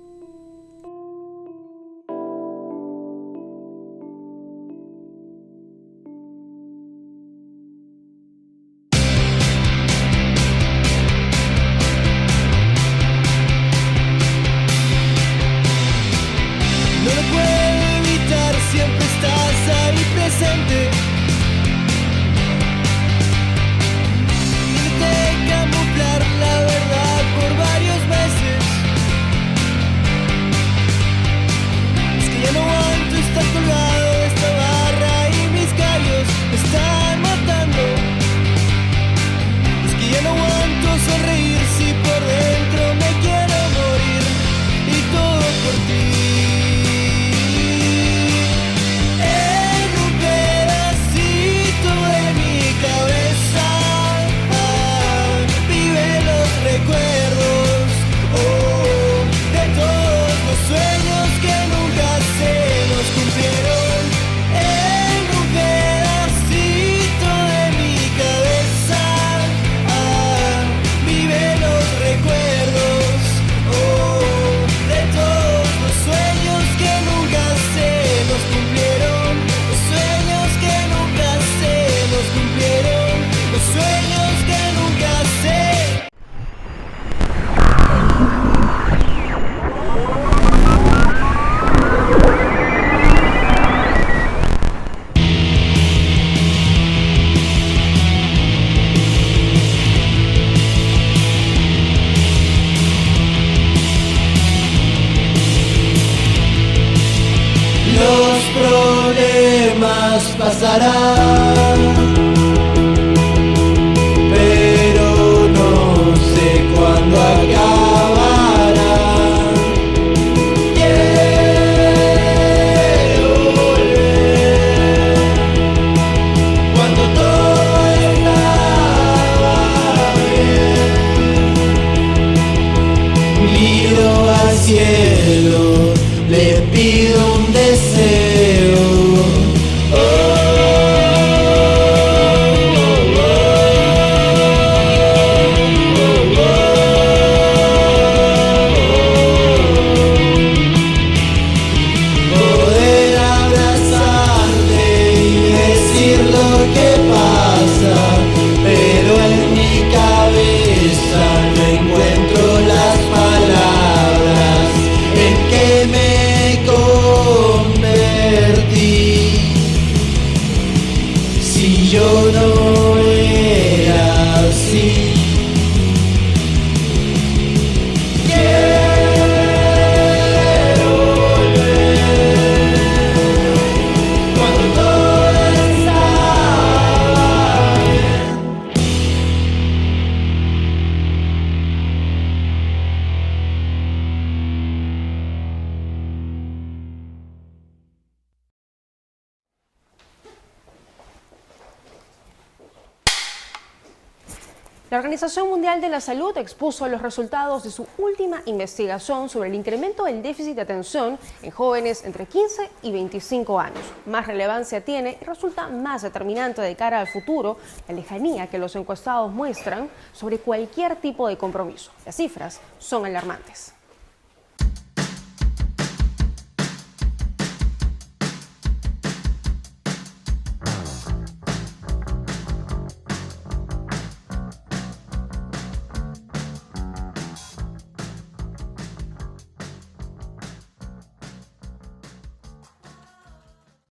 No lo puedo evitar, siempre estás ahí presente. Intenté camuflar la verdad por varios meses. pasará, pero no sé cuándo acabará. Quiero volver cuando todo estaba bien. Miro al cielo, le pido un deseo. Poder abrazarte y decir lo que pasa, pero en mi cabeza no encuentro las palabras en que me convertí. Si yo no era así. Quiero volver cuando todo estaba bien. La Organización Mundial de la Salud expuso los resultados de su última investigación sobre el incremento del déficit de atención en jóvenes entre 15 y 25 años. Más relevancia tiene y resulta más determinante de cara al futuro la lejanía que los encuestados muestran sobre cualquier tipo de compromiso. Las cifras son alarmantes.